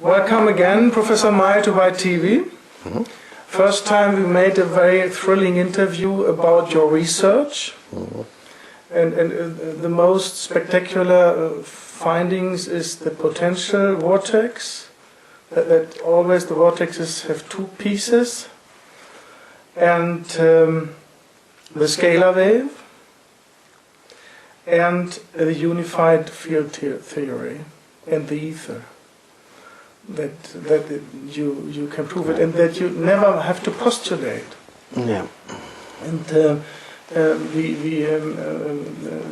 Welcome again, Professor Meyl, to White TV. First time we made a very thrilling interview about your research. And the most spectacular findings is the potential vortex, that always the vortexes have two pieces, and the scalar wave, and the unified field theory, and the ether. That you can prove it, and that you never have to postulate. Yeah. And we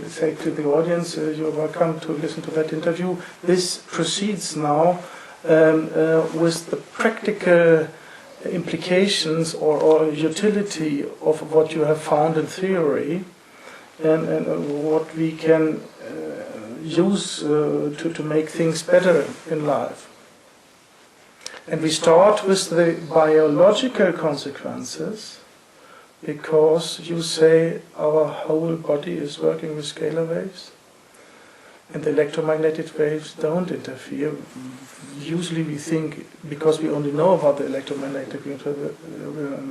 say to the audience, you're welcome to listen to that interview. This proceeds now with the practical implications or utility of what you have found in theory, and what we can use to make things better in life. And we start with the biological consequences, because you say our whole body is working with scalar waves, and the electromagnetic waves don't interfere. Usually we think, because we only know about the electromagnetic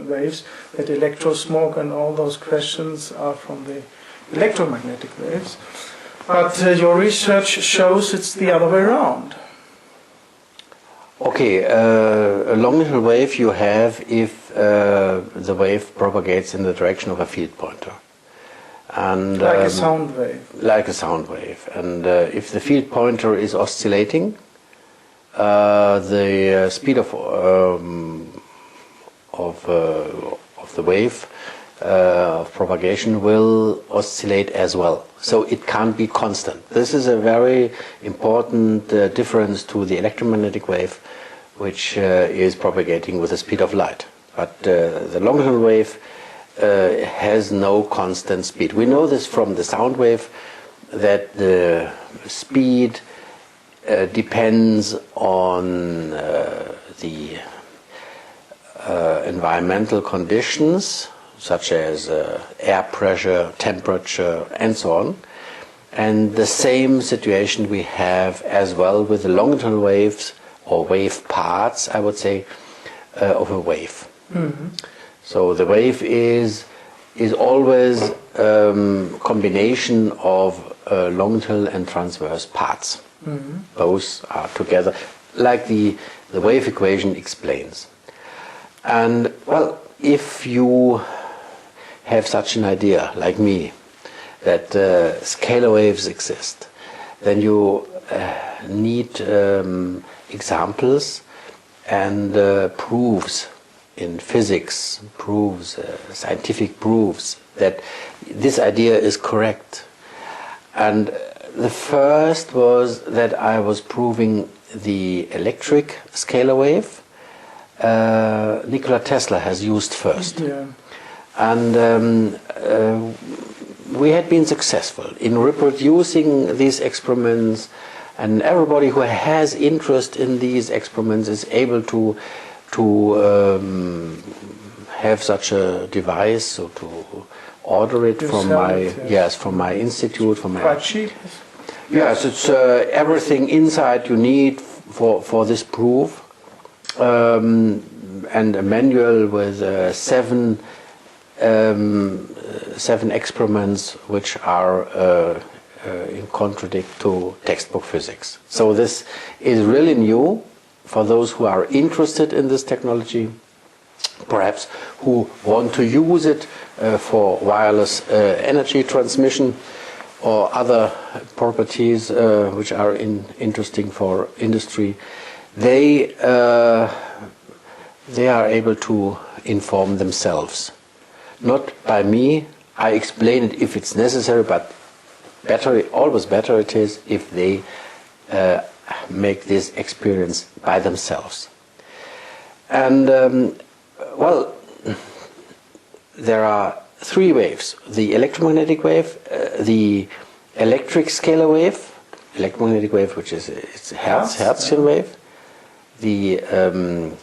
waves, that electrosmog and all those questions are from the electromagnetic waves. But your research shows it's the other way around. Okay, a longitudinal wave you have if the wave propagates in the direction of a field pointer. And, like a sound wave. Like a sound wave. And if the field pointer is oscillating, the speed of the wave of propagation will oscillate as well. So it can't be constant. This is a very important difference to the electromagnetic wave, which is propagating with the speed of light. But the longitudinal wave has no constant speed. We know this from the sound wave, that the speed depends on the environmental conditions, such as air pressure, temperature, and so on. And the same situation we have as well with the longitudinal waves, or wave parts, I would say, of a wave. Mm-hmm. So the wave is always combination of longitudinal and transverse parts. Mm-hmm. Both are together, like the wave equation explains. And, well, if you have such an idea, like me, that scalar waves exist, then you need examples and proofs in physics, scientific proofs that this idea is correct. And the first was that I was proving the electric scalar wave. Nikola Tesla has used first. Yeah. And we had been successful in reproducing these experiments, and everybody who has interest in these experiments is able to have such a device, so to order it from my institute, from my. Quite cheap. Yes, it's everything inside you need for this proof, and a manual with seven experiments which are in contradict to textbook physics. So this is really new for those who are interested in this technology, perhaps who want to use it for wireless energy transmission or other properties which are interesting for industry. They are able to inform themselves. Not by me. I explain it if it's necessary, but always better it is if they make this experience by themselves. And well, there are three waves: the electromagnetic wave, the electric scalar wave, electromagnetic wave, which is it's Hertzian wave, the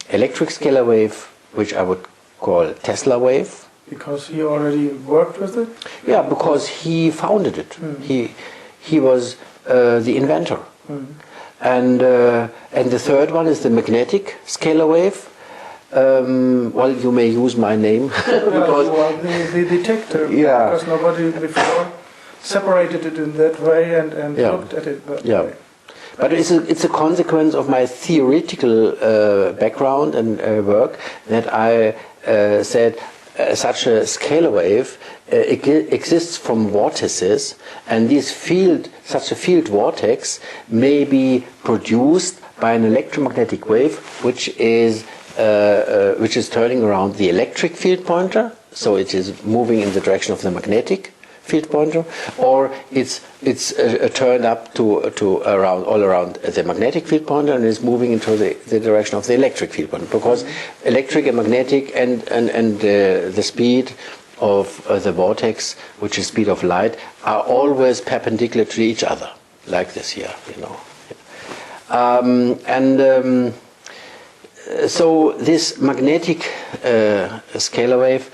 electric scalar wave, which I would call Tesla wave. Because he already worked with it? Yeah, because he founded it. Mm. He was the inventor. Mm. And the third one is the magnetic scalar wave. Well, you may use my name because the detector. Yeah. Because nobody before separated it in that way and Yeah. looked at it that Yeah. way. But it's a consequence of my theoretical background and work that I said such a scalar wave exists from vortices, and such a field vortex may be produced by an electromagnetic wave, which is turning around the electric field pointer, so it is moving in the direction of the magnetic field pointer, or it's turned up to around all around the magnetic field pointer and is moving into the direction of the electric field pointer, because electric and magnetic and the speed of the vortex, which is speed of light, are always perpendicular to each other, like this here, you know. So this magnetic scalar wave,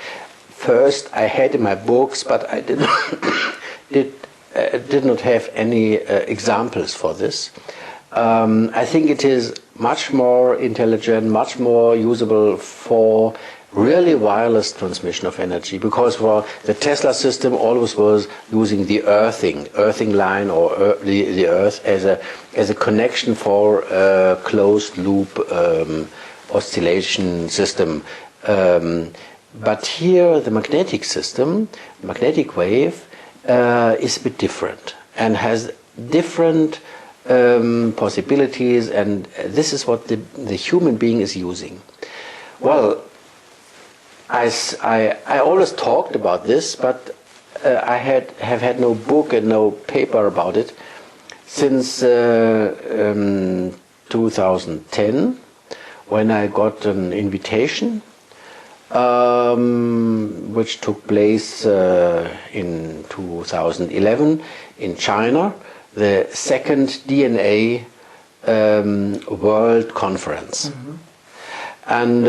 first I had in my books, but I did not have any examples for this. I think it is much more intelligent, much more usable for really wireless transmission of energy, because for the Tesla system always was using the earthing line, or the earth as a connection for a closed loop oscillation system. But here the magnetic system, magnetic wave, is a bit different and has different possibilities, and this is what the human being is using. Well, I always talked about this, but I have had no book and no paper about it since 2010, when I got an invitation, which took place in 2011 in China, the second DNA World Conference. Mm-hmm. And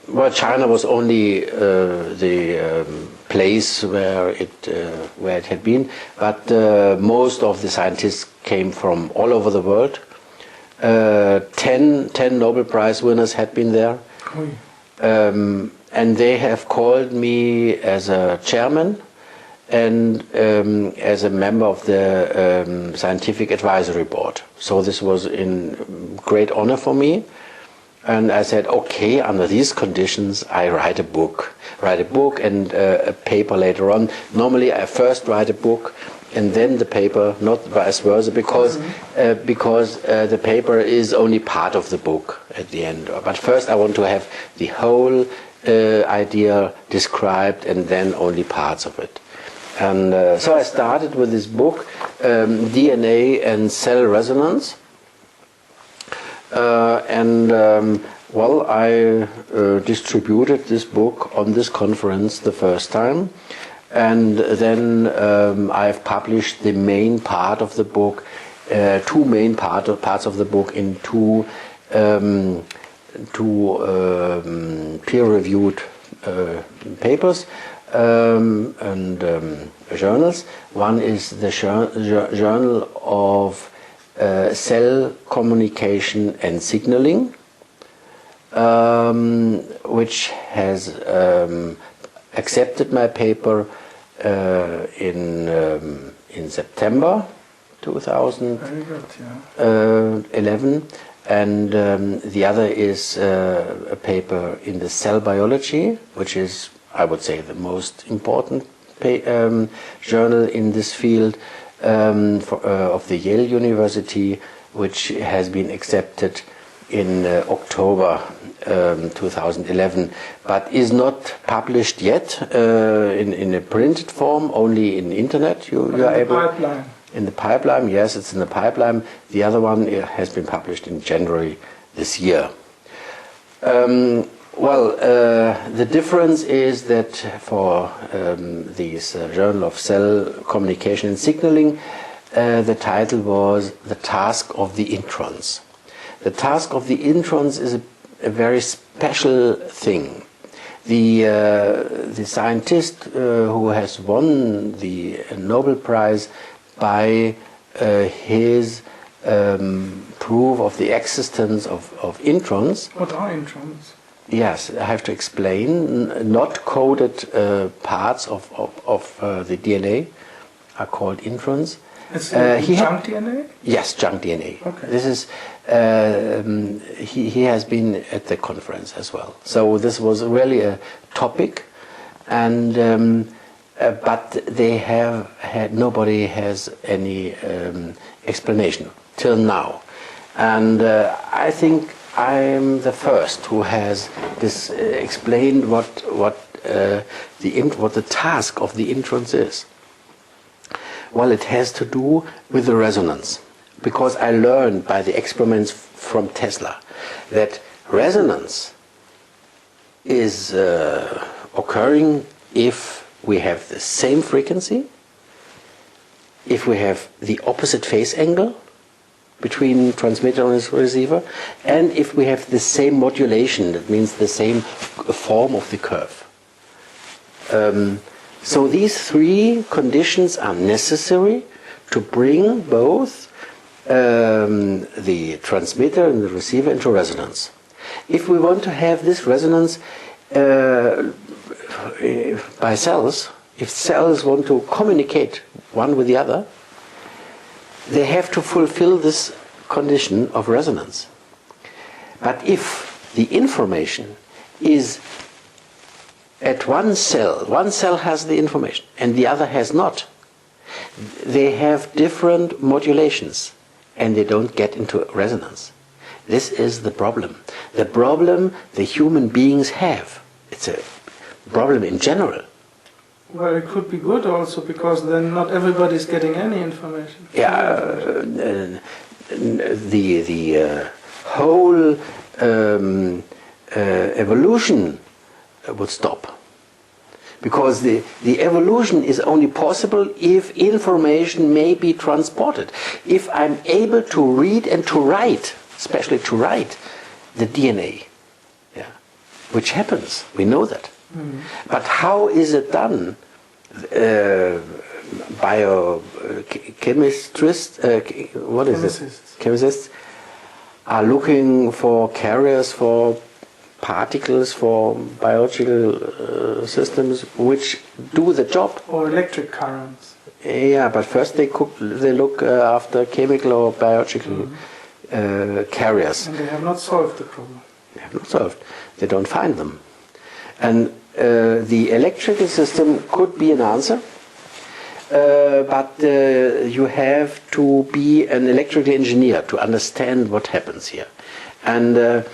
well, China was only the place where it had been, but most of the scientists came from all over the world. 10 Nobel Prize winners had been there. And they have called me as a chairman and as a member of the scientific advisory board. So this was in great honor for me. And I said, okay, under these conditions, I write a book and a paper later on. Normally, I first write a book and then the paper, not vice versa, because the paper is only part of the book at the end. But first, I want to have the whole idea described and then only parts of it. And so I started with this book, DNA and Cell Resonance. Well, I distributed this book on this conference the first time, and then I've published the main part of the book, two main parts of the book in two peer-reviewed papers and journals. One is the Journal of Cell Communication and Signaling, which has accepted my paper in September 2011, and the other is a paper in the Cell Biology, which is, I would say, the most important journal in this field, of the Yale University, which has been accepted in October 2011, but is not published yet in a printed form, only in internet. You are able. Pipeline. In the pipeline, yes, it's in the pipeline. The other one has been published in January this year. The difference is that for this Journal of Cell Communication and Signaling, the title was The Task of the Introns. The task of the introns is a very special thing. The scientist who has won the Nobel Prize by his proof of the existence of introns. What are introns? Yes, I have to explain. Not coded parts of the DNA are called introns. It's junk DNA? Yes, junk DNA. Okay. This is he has been at the conference as well. So this was really a topic, and but they have had nobody has any explanation till now, and I think I am the first who has this explained what the task of the introns is. Well, it has to do with the resonance, because I learned by the experiments from Tesla that resonance is occurring if we have the same frequency, if we have the opposite phase angle between transmitter and receiver, and if we have the same modulation, that means the same form of the curve. So these three conditions are necessary to bring both the transmitter and the receiver into resonance. If we want to have this resonance by cells, if cells want to communicate one with the other, they have to fulfill this condition of resonance. But if the information is at one cell has the information and the other has not, they have different modulations and they don't get into resonance. This is the problem. The problem the human beings have. It's a problem in general. Well, it could be good also, because then not everybody is getting any information. Yeah, the whole evolution would stop. Because the evolution is only possible if information may be transported. If I'm able to read and to write, especially to write the DNA, yeah, which happens, we know that. But how is it done? Chemists are looking for carriers for particles, for biological systems which do the job. Or electric currents. Yeah, but first they look after chemical or biological carriers. And they have not solved the problem. They have not solved. They don't find them. And the electrical system could be an answer, but you have to be an electrical engineer to understand what happens here. And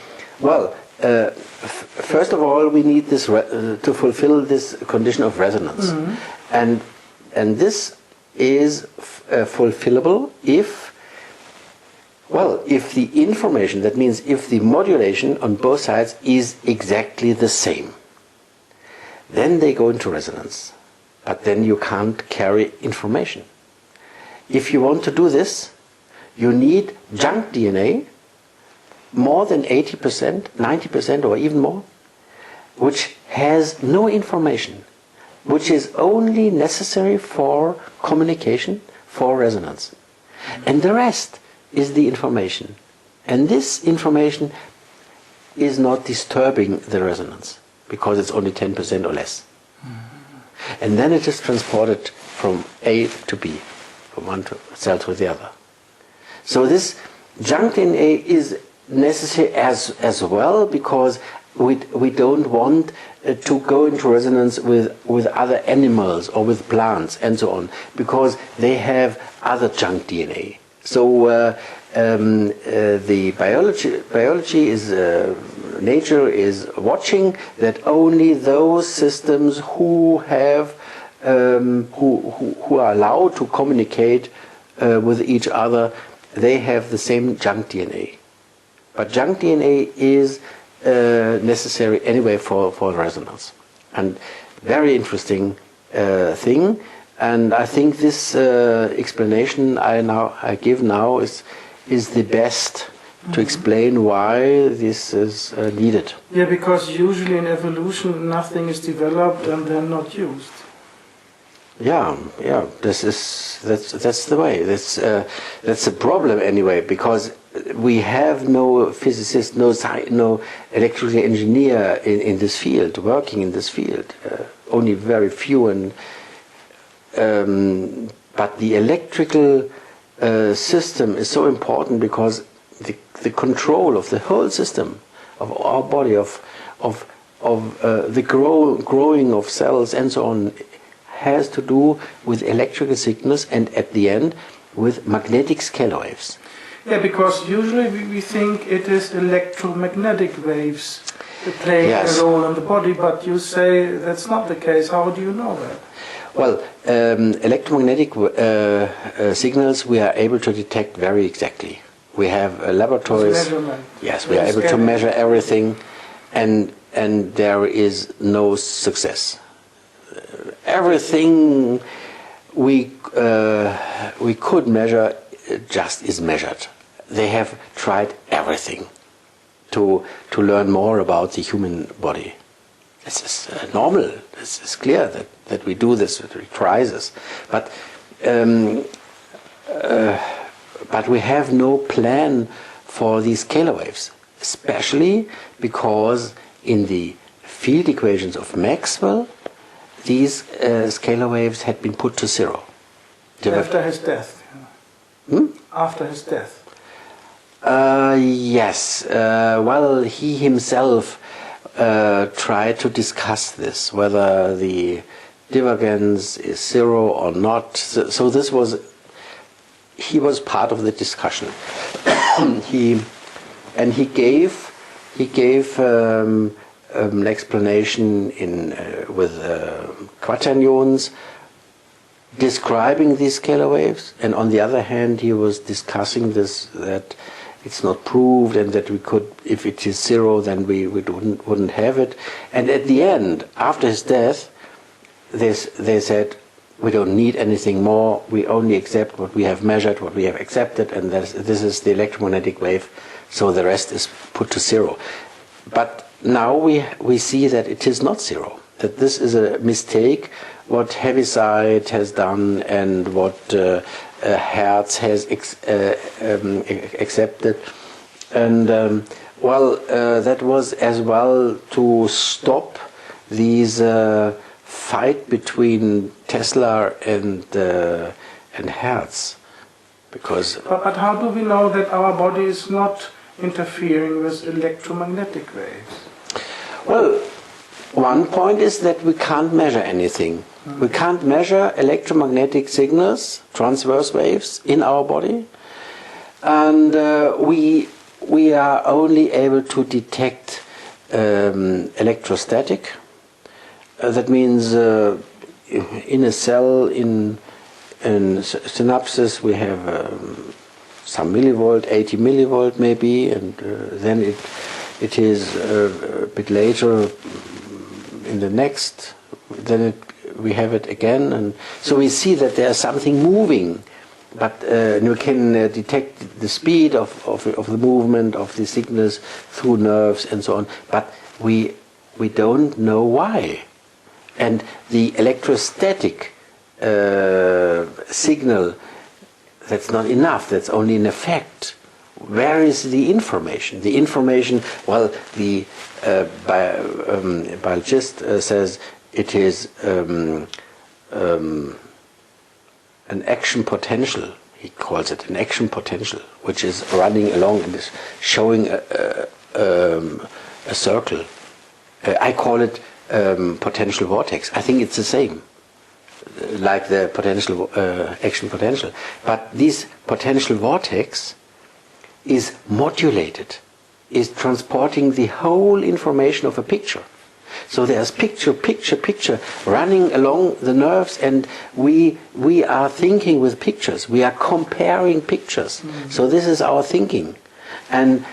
first of all, we need this to fulfill this condition of resonance, and this is fulfillable if the information, that means if the modulation on both sides is exactly the same. Then they go into resonance, but then you can't carry information. If you want to do this, you need junk DNA, more than 80%, 90% or even more, which has no information, which is only necessary for communication, for resonance. And the rest is the information. And this information is not disturbing the resonance, because it's only 10% or less. And then it is transported from A to B, from one cell to the other. So this junk DNA is necessary as well, because we don't want to go into resonance with other animals or with plants and so on, because they have other junk DNA. So the biology is nature is watching that only those systems who have who are allowed to communicate with each other, they have the same junk DNA. But junk DNA is necessary anyway for resonance, and very interesting thing. And I think this explanation I give now is the best to explain why this is needed. Yeah, because usually in evolution nothing is developed and then not used. Yeah, yeah. That's the way. That's a problem anyway, because we have no physicist, no electrical engineer in this field, working in this field. Only very few, and but the electrical system is so important because the control of the whole system of our body, of the growing of cells and so on, has to do with electrical signals, and at the end with magnetic scalar waves. Yeah, because usually we think it is electromagnetic waves playing a role in the body, but you say that's not the case. How do you know that? Well, electromagnetic signals we are able to detect very exactly. We have laboratories. Yes, we are able to measure everything, and there is no success. Everything we could measure just is measured. They have tried everything to learn more about the human body. This is normal. This is clear that we do this, that we try this, but we have no plan for these scalar waves, especially because in the field equations of Maxwell, these scalar waves had been put to zero. After his death. After his death. Yes. Well, he himself tried to discuss this, whether the divergence is zero or not. So this was, he was part of the discussion. he gave an explanation with quaternions describing these scalar waves, and on the other hand he was discussing this, that it's not proved, and that we could, if it is zero, then we wouldn't have it. And at the end, after his death, they said, we don't need anything more, we only accept what we have measured, what we have accepted, and this is the electromagnetic wave, so the rest is put to zero. But now we see that it is not zero, that this is a mistake, what Heaviside has done and what Hertz has accepted. And that was as well to stop these fight between Tesla and Hertz. Because but how do we know that our body is not interfering with electromagnetic waves? Well, one point is that we can't measure anything. We can't measure electromagnetic signals, transverse waves, in our body, and we are only able to detect electrostatic. That means in a cell, in synapses, we have some millivolt, 80 millivolt maybe, and then it is a bit later in the next, then we have it again, and so we see that there's something moving, but you can detect the speed of the movement of the signals through nerves and so on, but we don't know why. And the electrostatic signal, that's not enough, that's only an effect. Where is the information? The information, well, the biologist says it is an action potential. He calls it an action potential, which is running along and is showing a circle. I call it potential vortex. I think it's the same, like the potential action potential. But this potential vortex is modulated, is transporting the whole information of a picture. So there's picture running along the nerves, and we are thinking with pictures. We are comparing pictures. Mm-hmm. So this is our thinking, and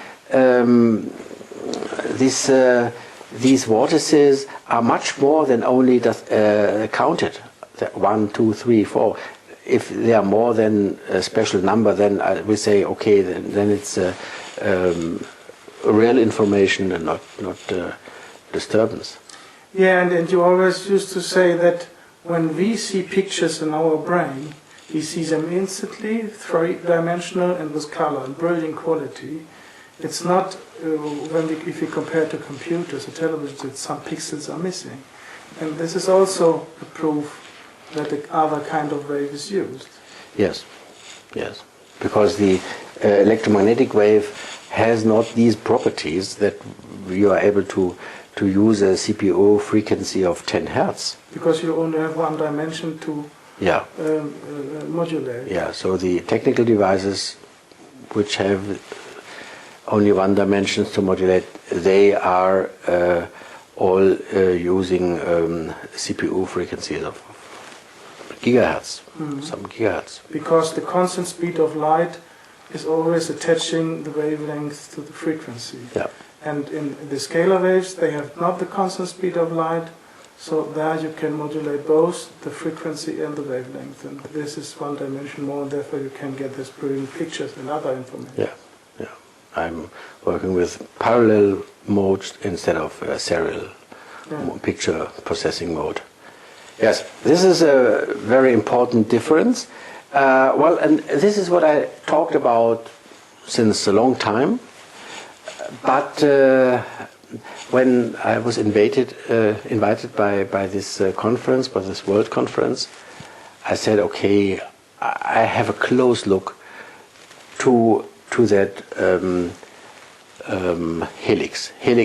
these vortices are much more than only counted. 1, 2, 3, 4. If they are more than a special number, then we say, okay, then it's real information and not disturbance. Yeah, and you always used to say that when we see pictures in our brain, we see them instantly, three-dimensional and with color and brilliant quality. It's not, if we compare to computers or television, that some pixels are missing. And this is also a proof that the other kind of wave is used. Yes, yes. Because the electromagnetic wave has not these properties that you are able to use a CPU frequency of 10 Hertz. Because you only have one dimension to modulate. Yeah, so the technical devices which have only one dimension to modulate, they are all using CPU frequencies of gigahertz, some gigahertz. Because the constant speed of light is always attaching the wavelength to the frequency. Yeah. And in the scalar waves, they have not the constant speed of light, so there you can modulate both the frequency and the wavelength. And this is one dimension more, and therefore you can get this brilliant pictures and other information. Yeah, yeah. I'm working with parallel modes instead of serial picture processing mode. Yes, this is a very important difference. Well, and this is what I talked about since a long time. But when I was invited by this conference, by this world conference, I said, okay, I have a close look to that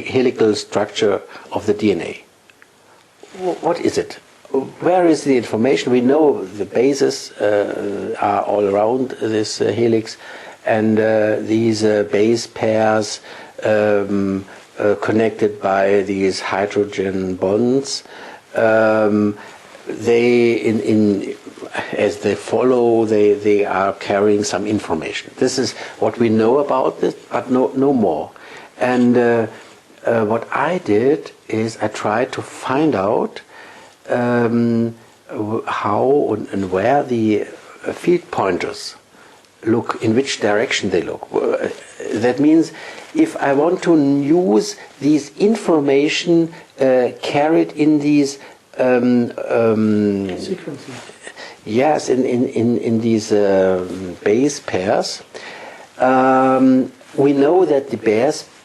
helical structure of the DNA. What is it? Where is the information? We know the bases are all around this helix, and these base pairs connected by these hydrogen bonds. As they follow, they are carrying some information. This is what we know about this, but no more. And what I did is I tried to find out how and where the field pointers look, in which direction they look. That means if I want to use these information carried in these sequences. Yes, in these base pairs, we know that the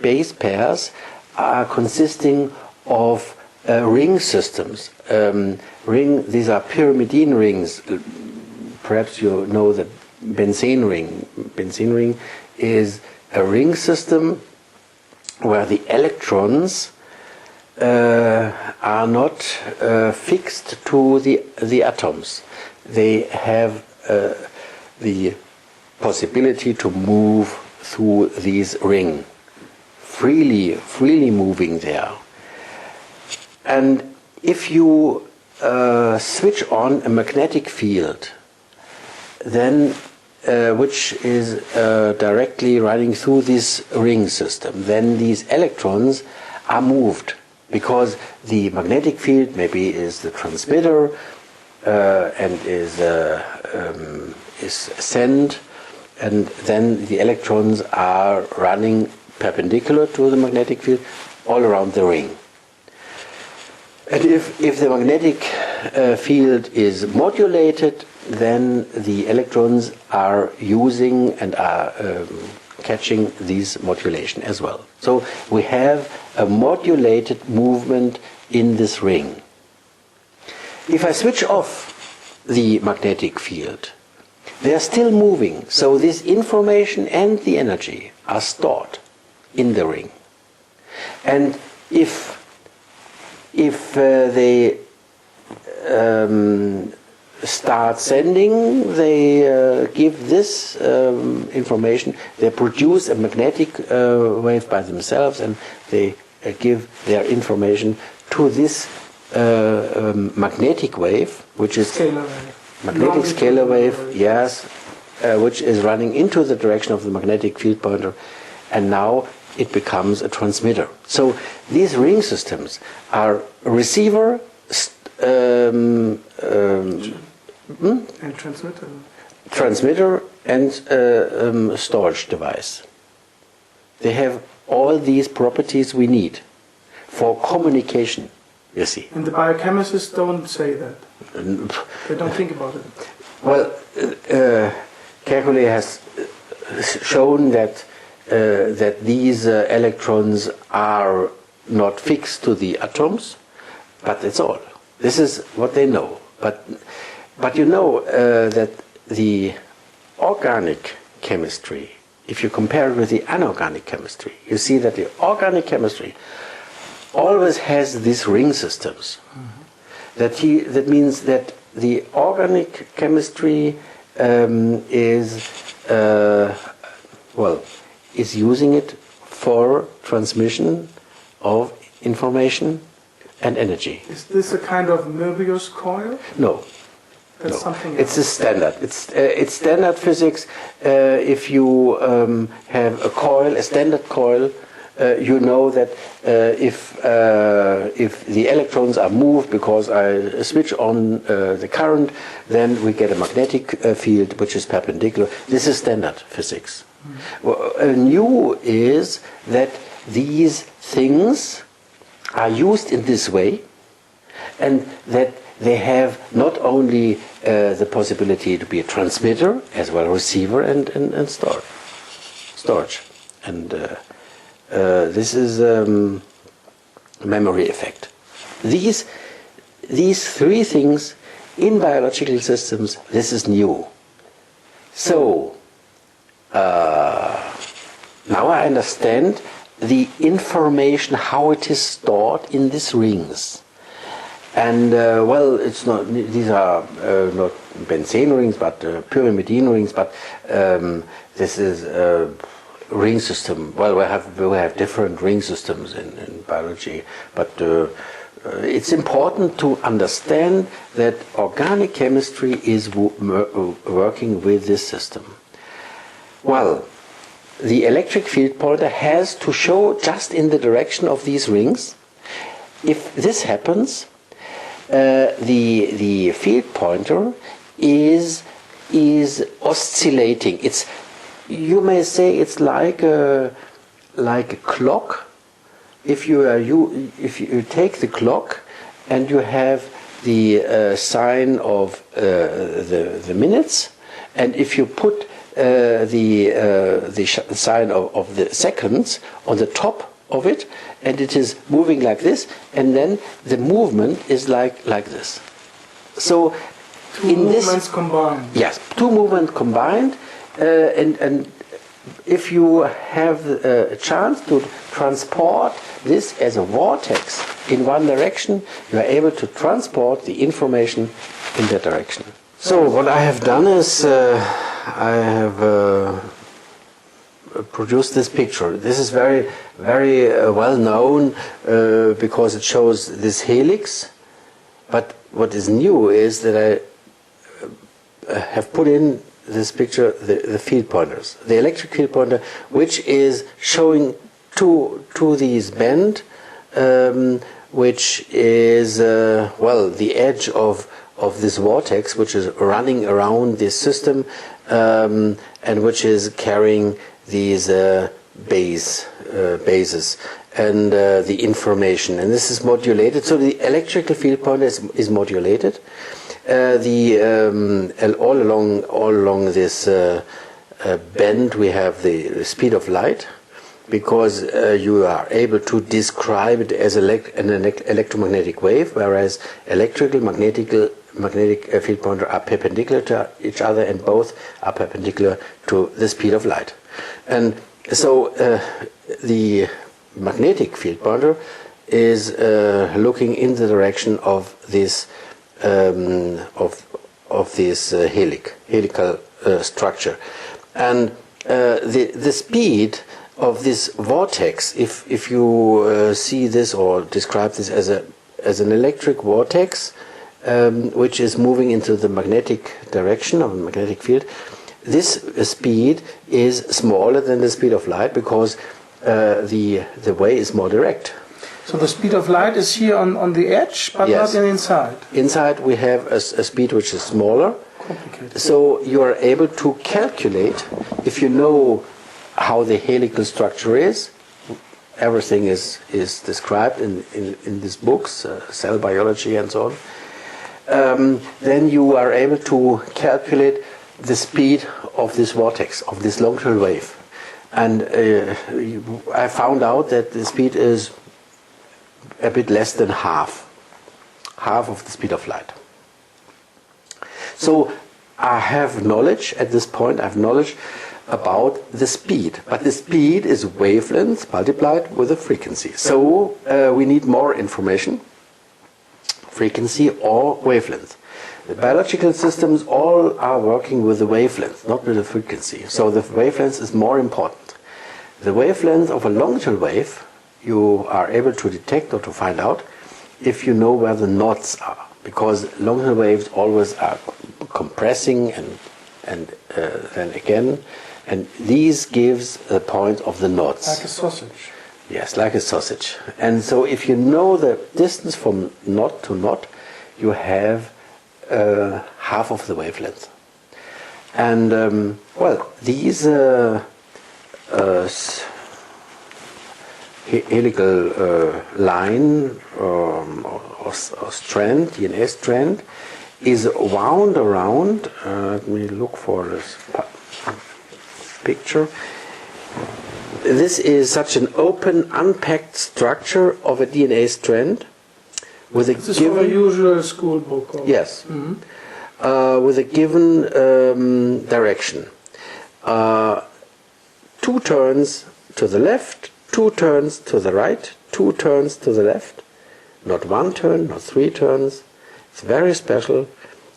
base pairs are consisting of ring systems. These are pyrimidine rings. Perhaps you know the benzene ring. Benzene ring is a ring system where the electrons are not fixed to the atoms. They have the possibility to move through these rings, freely moving there. And if you switch on a magnetic field, then which is directly running through this ring system, then these electrons are moved, because the magnetic field maybe is the transmitter and is sent, and then the electrons are running perpendicular to the magnetic field all around the ring. And if the magnetic field is modulated, then the electrons are using and are catching this modulation as well. So we have a modulated movement in this ring. If I switch off the magnetic field, they are still moving. So this information and the energy are stored in the ring. And if they start sending, they give this information, they produce a magnetic wave by themselves, and they give their information to this magnetic wave, which is Scalar wave. Magnetic scalar wave, yes, which is running into the direction of the magnetic field pointer, and now it becomes a transmitter. So these ring systems are a receiver, And transmitter, and storage device. They have all these properties we need for communication you see. And the biochemists don't say that. They don't think about it. Well, Kekulé has shown that these electrons are not fixed to the atoms, but that's all. This is what they know. But you know that the organic chemistry, if you compare it with the inorganic chemistry, you see that the organic chemistry always has these ring systems. Mm-hmm. That means that the organic chemistry is using it for transmission of information and energy. Is this a kind of Möbius coil? No. That's no. something else. It's a standard. It's standard physics. If you have a coil, a standard coil, you know that if the electrons are moved because I switch on the current, then we get a magnetic field which is perpendicular. This is standard physics. New is that these things are used in this way, and that they have not only the possibility to be a transmitter as well as receiver and storage. And this is memory effect. These three things in biological systems, this is new. So now I understand the information, how it is stored in these rings. And it's not; these are not benzene rings, but pyrimidine rings. But this is a ring system. Well, we have different ring systems in biology, but it's important to understand that organic chemistry is working with this system. Well, the electric field pointer has to show just in the direction of these rings. If this happens, the field pointer is oscillating. You may say it's like a clock. If you take the clock and you have the sign of the minutes, and if you put the sign of the seconds on the top of it, and it is moving like this, and then the movement is like this. So two movements combined. Yes, two movements combined, and if you have a chance to transport this as a vortex in one direction, you are able to transport the information in that direction. So what I have done is I have produced this picture. This is very, very well known because it shows this helix. But what is new is that I have put in this picture the field pointers, the electric field pointer, which is showing to these band, which is the edge of this vortex, which is running around this system, and which is carrying these bases and the information, and this is modulated. So the electrical field pointer is modulated. All along this band we have the speed of light, because you are able to describe it as an electromagnetic wave, whereas magnetic field pointer are perpendicular to each other, and both are perpendicular to the speed of light. And so the magnetic field pointer is looking in the direction of this this helical structure, and the speed of this vortex, if you see this or describe this as an electric vortex, which is moving into the magnetic direction of a magnetic field, this speed is smaller than the speed of light, because the way is more direct. So the speed of light is here on the edge, but yes. not inside. Inside we have a speed which is smaller. Complicated. So you are able to calculate, if you know how the helical structure is, everything is described in these books, cell biology and so on, then you are able to calculate the speed of this vortex, of this long-tail wave. And I found out that the speed is a bit less than half of the speed of light. So I have knowledge at this point, I have knowledge about the speed. But the speed is wavelength multiplied with the frequency. So we need more information, frequency or wavelength. The biological systems all are working with the wavelength, not with the frequency. So the wavelength is more important. The wavelength of a long-tail wave you are able to detect or to find out if you know where the knots are, because long-tail waves always are compressing and then again, and these gives the point of the knots. Like a sausage. Yes, like a sausage. And so if you know the distance from knot to knot, you have half of the wavelength. And well, these helical line or strand, DNA strand, is wound around. Let me look for this picture. This is such an open, unpacked structure of a DNA strand with a this is from a usual school book. Or? Yes, with a given direction. 2 turns to the left, 2 turns to the right, 2 turns to the left. Not 1 turn, not 3 turns. It's very special,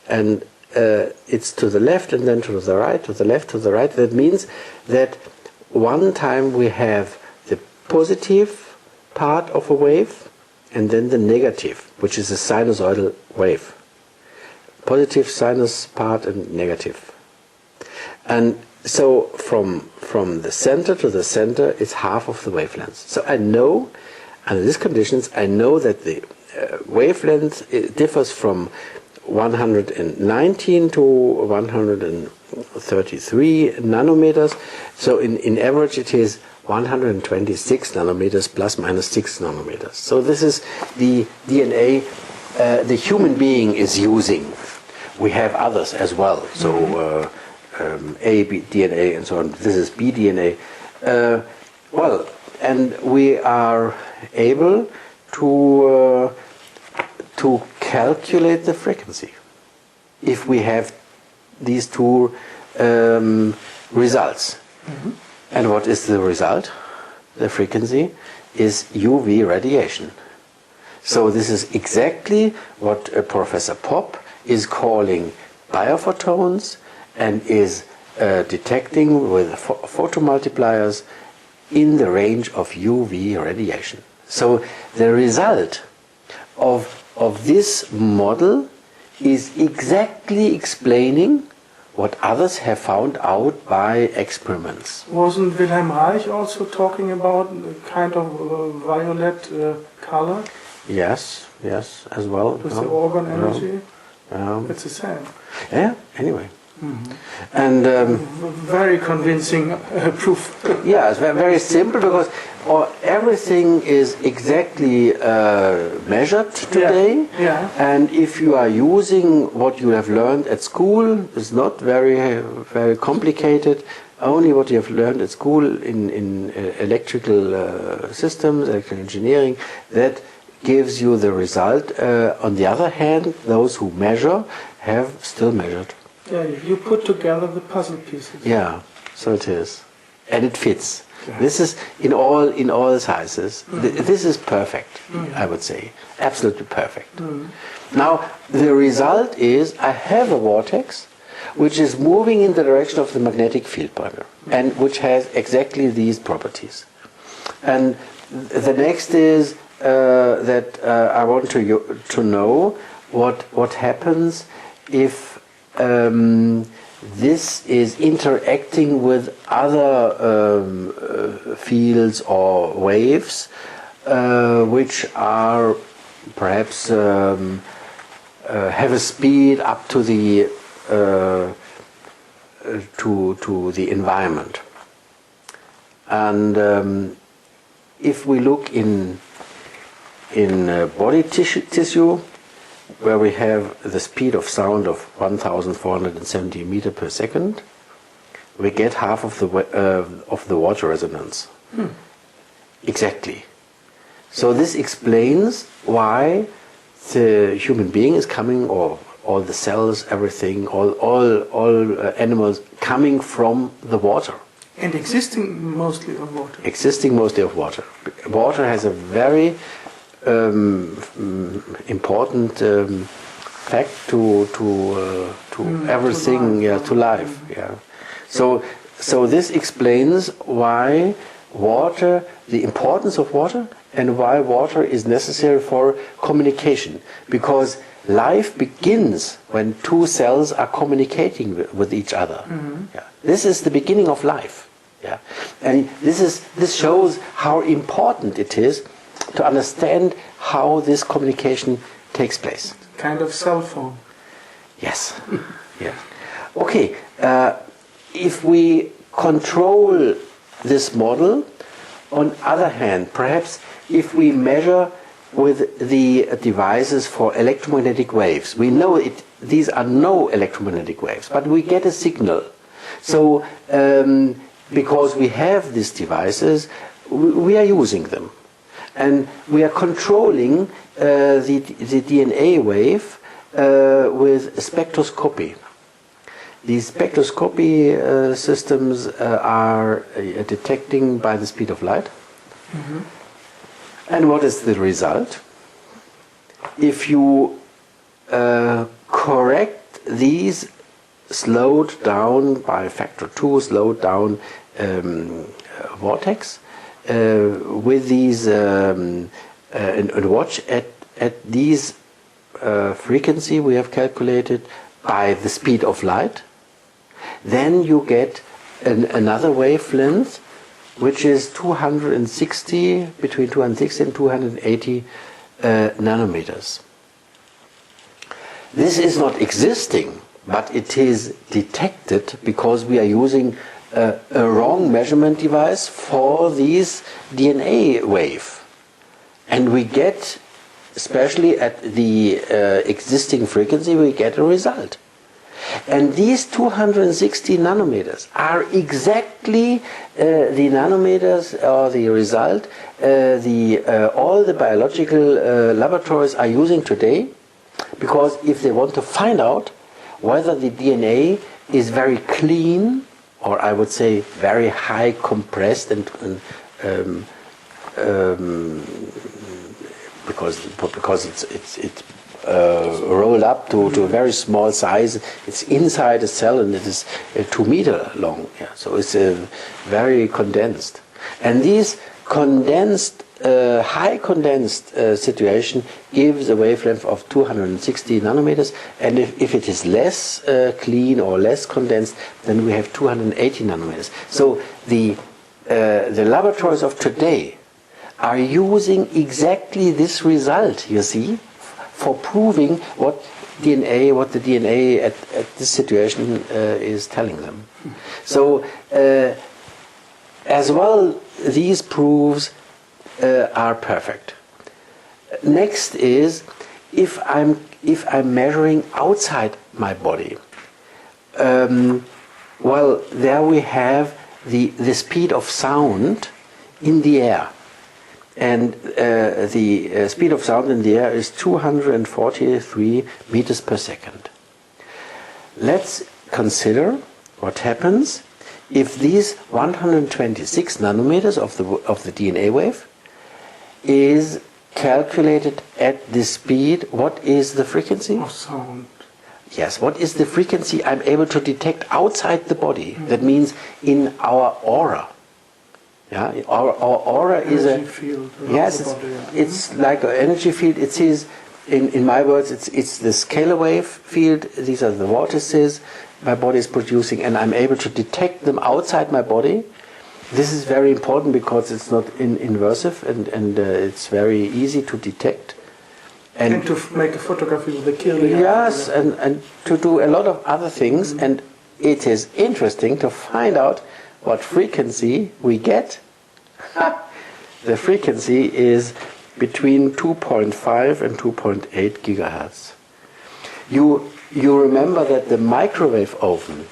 and it's to the left and then to the right, to the left, to the right. That means that one time we have the positive part of a wave and then the negative, which is a sinusoidal wave. Positive sinus part and negative. And so from the center to the center is half of the wavelength. So I know, under these conditions, I know that the wavelength differs from 119 to 133 nanometers. So in average it is 126 nanometers plus minus 6 nanometers. So this is the DNA the human being is using. We have others as well. So A, B, DNA and so on. This is B DNA. Well, and we are able to calculate the frequency if we have these 2 results. And what is the result? The frequency is UV radiation. So this is exactly what Professor Popp is calling biophotons and is detecting with photomultipliers in the range of UV radiation. So the result of this model is exactly explaining what others have found out by experiments. Wasn't Wilhelm Reich also talking about a kind of violet color? Yes, as well. With the organ energy? It's the same. Yeah, anyway. And very convincing proof. Yeah, it's very simple because everything is exactly measured today. Yeah. And if you are using what you have learned at school, it's not very complicated. Only what you have learned at school in electrical systems, electrical engineering, that gives you the result. On the other hand, those who measure have still measured. Yeah, you put together the puzzle pieces. Yeah, so it is, and it fits. Yeah. This is in all sizes. This is perfect, I would say, absolutely perfect. Now the result is I have a vortex which is moving in the direction of the magnetic field pointer, and which has exactly these properties. And the next is that I want to know what happens if this is interacting with other fields or waves which are perhaps have a speed up to the to the environment. And if we look in body tissue, where we have the speed of sound of 1,470 meters per second, we get half of the water resonance. Exactly. So this explains why the human being is coming, or all the cells, everything, all animals coming from the water. And existing mostly of water. Existing mostly of water. Water has a very important fact to everything, to life. Yeah. So this explains why water, the importance of water, and why water is necessary for communication. Because life begins when two cells are communicating with each other. Yeah. This is the beginning of life. Yeah. And this shows how important it is to understand how this communication takes place. Kind of cell phone. Yes. Yeah. Okay. If we control this model, on other hand, perhaps if we measure with the devices for electromagnetic waves, we know these are no electromagnetic waves, but we get a signal. So because we have these devices, we are using them. And we are controlling the DNA wave with spectroscopy. These spectroscopy systems are detecting by the speed of light. Mm-hmm. And what is the result? If you correct these slowed down by a factor 2, slowed down vortex with these and watch at these frequency we have calculated by the speed of light, then you get another wavelength which is 260, between 260 and 280 nanometers. This is not existing, but it is detected because we are using a wrong measurement device for this DNA wave. And we get, especially at the existing frequency, we get a result. And these 260 nanometers are exactly the nanometers, or the result, all the biological laboratories are using today, because if they want to find out whether the DNA is very clean, or I would say very high compressed and because it's rolled up to a very small size. It's inside a cell and it is 2 meters long. Yeah, so it's very condensed. And these condensed, high condensed situation gives a wavelength of 260 nanometers. And if it is less clean or less condensed, then we have 280 nanometers. So the laboratories of today are using exactly this result, you see, for proving what the DNA at this situation is telling them. So as well, these proofs are perfect. Next is if I'm measuring outside my body. Well, there we have the speed of sound in the air. And the speed of sound in the air is 243 meters per second. Let's consider what happens if these 126 nanometers of the DNA wave is calculated at this speed. What is the frequency? Of sound. Yes, what is the frequency I'm able to detect outside the body? That means in our aura. Yeah, our aura is a field. Yes, it's like an energy field. It is, in my words, it's the scalar wave field. These are the vortices my body is producing, and I'm able to detect them outside my body. This is very important because it's not inversive, and it's very easy to detect. And to make a photography with the killing. Yes, and to do a lot of other things. Mm-hmm. And it is interesting to find out what frequency we get the frequency is between 2.5 and 2.8 gigahertz. You remember that the microwave oven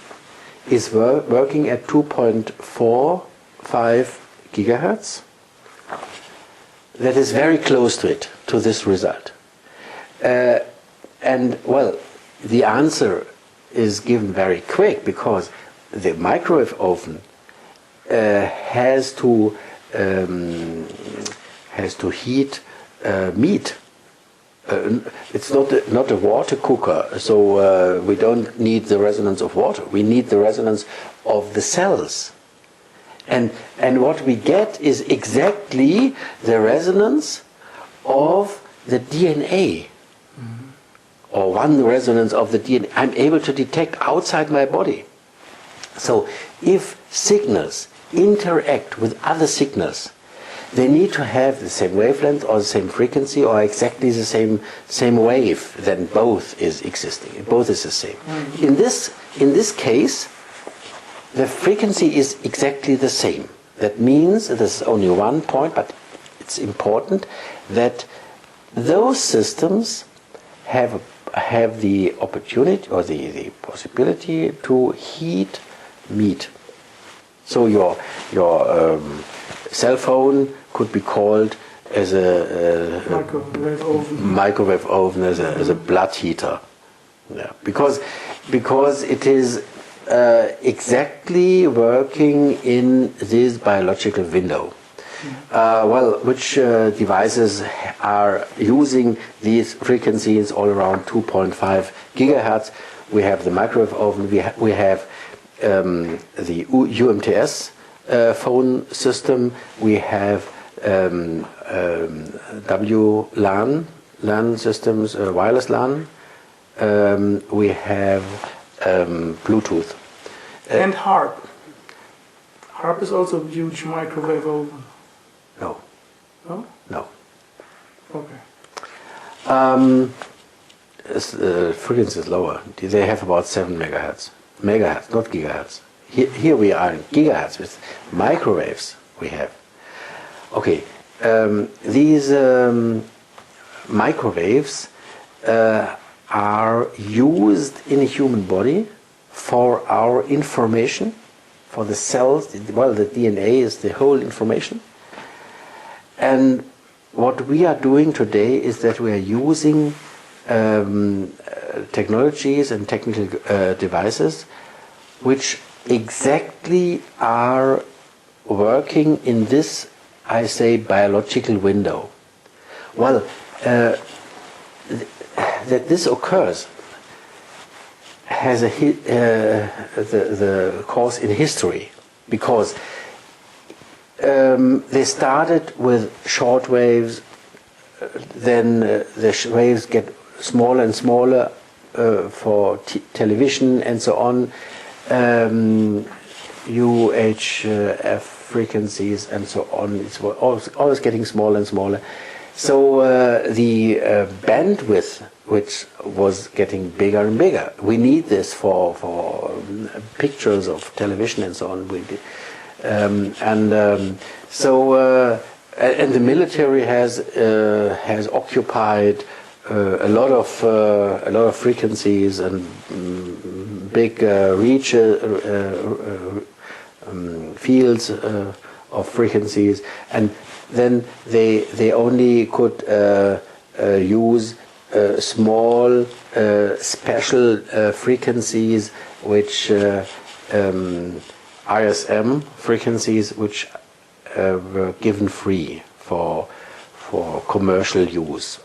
is working at 2.45 gigahertz. That is very close to it, to this result. And well, the answer is given very quick because the microwave oven has to heat meat. It's not a water cooker, so we don't need the resonance of water. We need the resonance of the cells. And what we get is exactly the resonance of the DNA. Mm-hmm. Or one resonance of the DNA. I'm able to detect outside my body. So if signals interact with other signals, they need to have the same wavelength or the same frequency or exactly the same wave. Then both is existing. Both is the same. Mm-hmm. In this case, the frequency is exactly the same. That means there's only one point, but it's important that those systems have the opportunity or the possibility to heat meat. So your cell phone could be called as a microwave oven as a blood heater. Yeah, because it is exactly working in this biological window. Which devices are using these frequencies all around 2.5 gigahertz? We have the microwave oven. We have the UMTS phone system. We have WLAN systems, wireless LAN. We have Bluetooth. And HARP. HARP is also a huge microwave oven. No. No? No. Okay. Frequency is lower. They have about 7 megahertz. Megahertz, not gigahertz. Here we are in gigahertz with microwaves we have. Okay. These microwaves are used in a human body for our information, for the cells. Well, the DNA is the whole information. And what we are doing today is that we are using technologies and technical devices which exactly are working in this, I say, biological window. Well, that this occurs has the cause in history, because they started with short waves, then the waves get smaller and smaller for television and so on, UHF frequencies and so on. It's always getting smaller and smaller. So the bandwidth, which was getting bigger and bigger, we need this for pictures of television and so on. And the military has occupied a lot of frequencies and big fields of frequencies, and then they only could use small special frequencies, which ISM frequencies, which were given free for commercial use.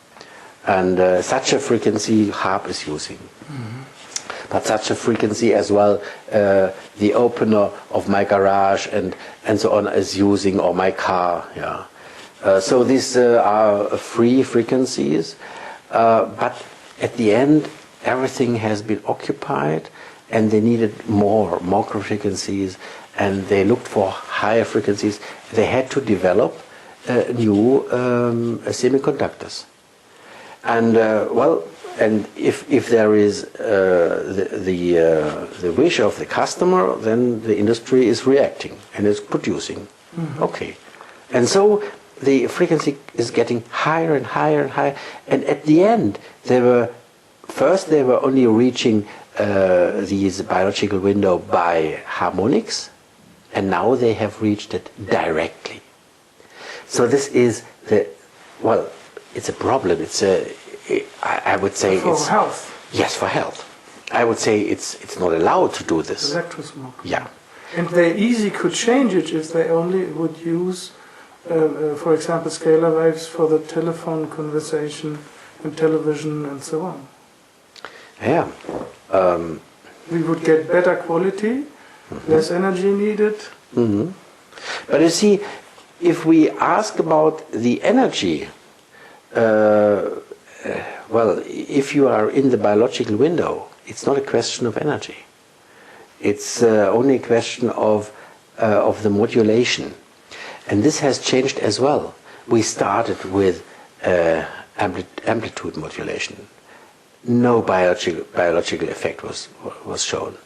And such a frequency HARP is using. Mm-hmm. But such a frequency as well, the opener of my garage and so on is using, or my car. Yeah. So these are free frequencies, but at the end everything has been occupied, and they needed more frequencies, and they looked for higher frequencies. They had to develop new semiconductors. And and if there is the wish of the customer, then the industry is reacting and is producing. Mm-hmm. Okay, and so the frequency is getting higher and higher and higher, and at the end they were only reaching these biological window by harmonics, and now they have reached it directly. So this is it's a problem. I would say for it's health. Yes, for health. I would say it's not allowed to do this. Electrosmog. Yeah. And they easily could change it if they only would use, for example, scalar waves for the telephone conversation and television and so on. Yeah. We would get better quality, less energy needed. Mm-hmm. But you see, if we ask about the energy, if you are in the biological window, it's not a question of energy. It's only a question of the modulation. And this has changed as well. We started with amplitude modulation. No biological effect was shown.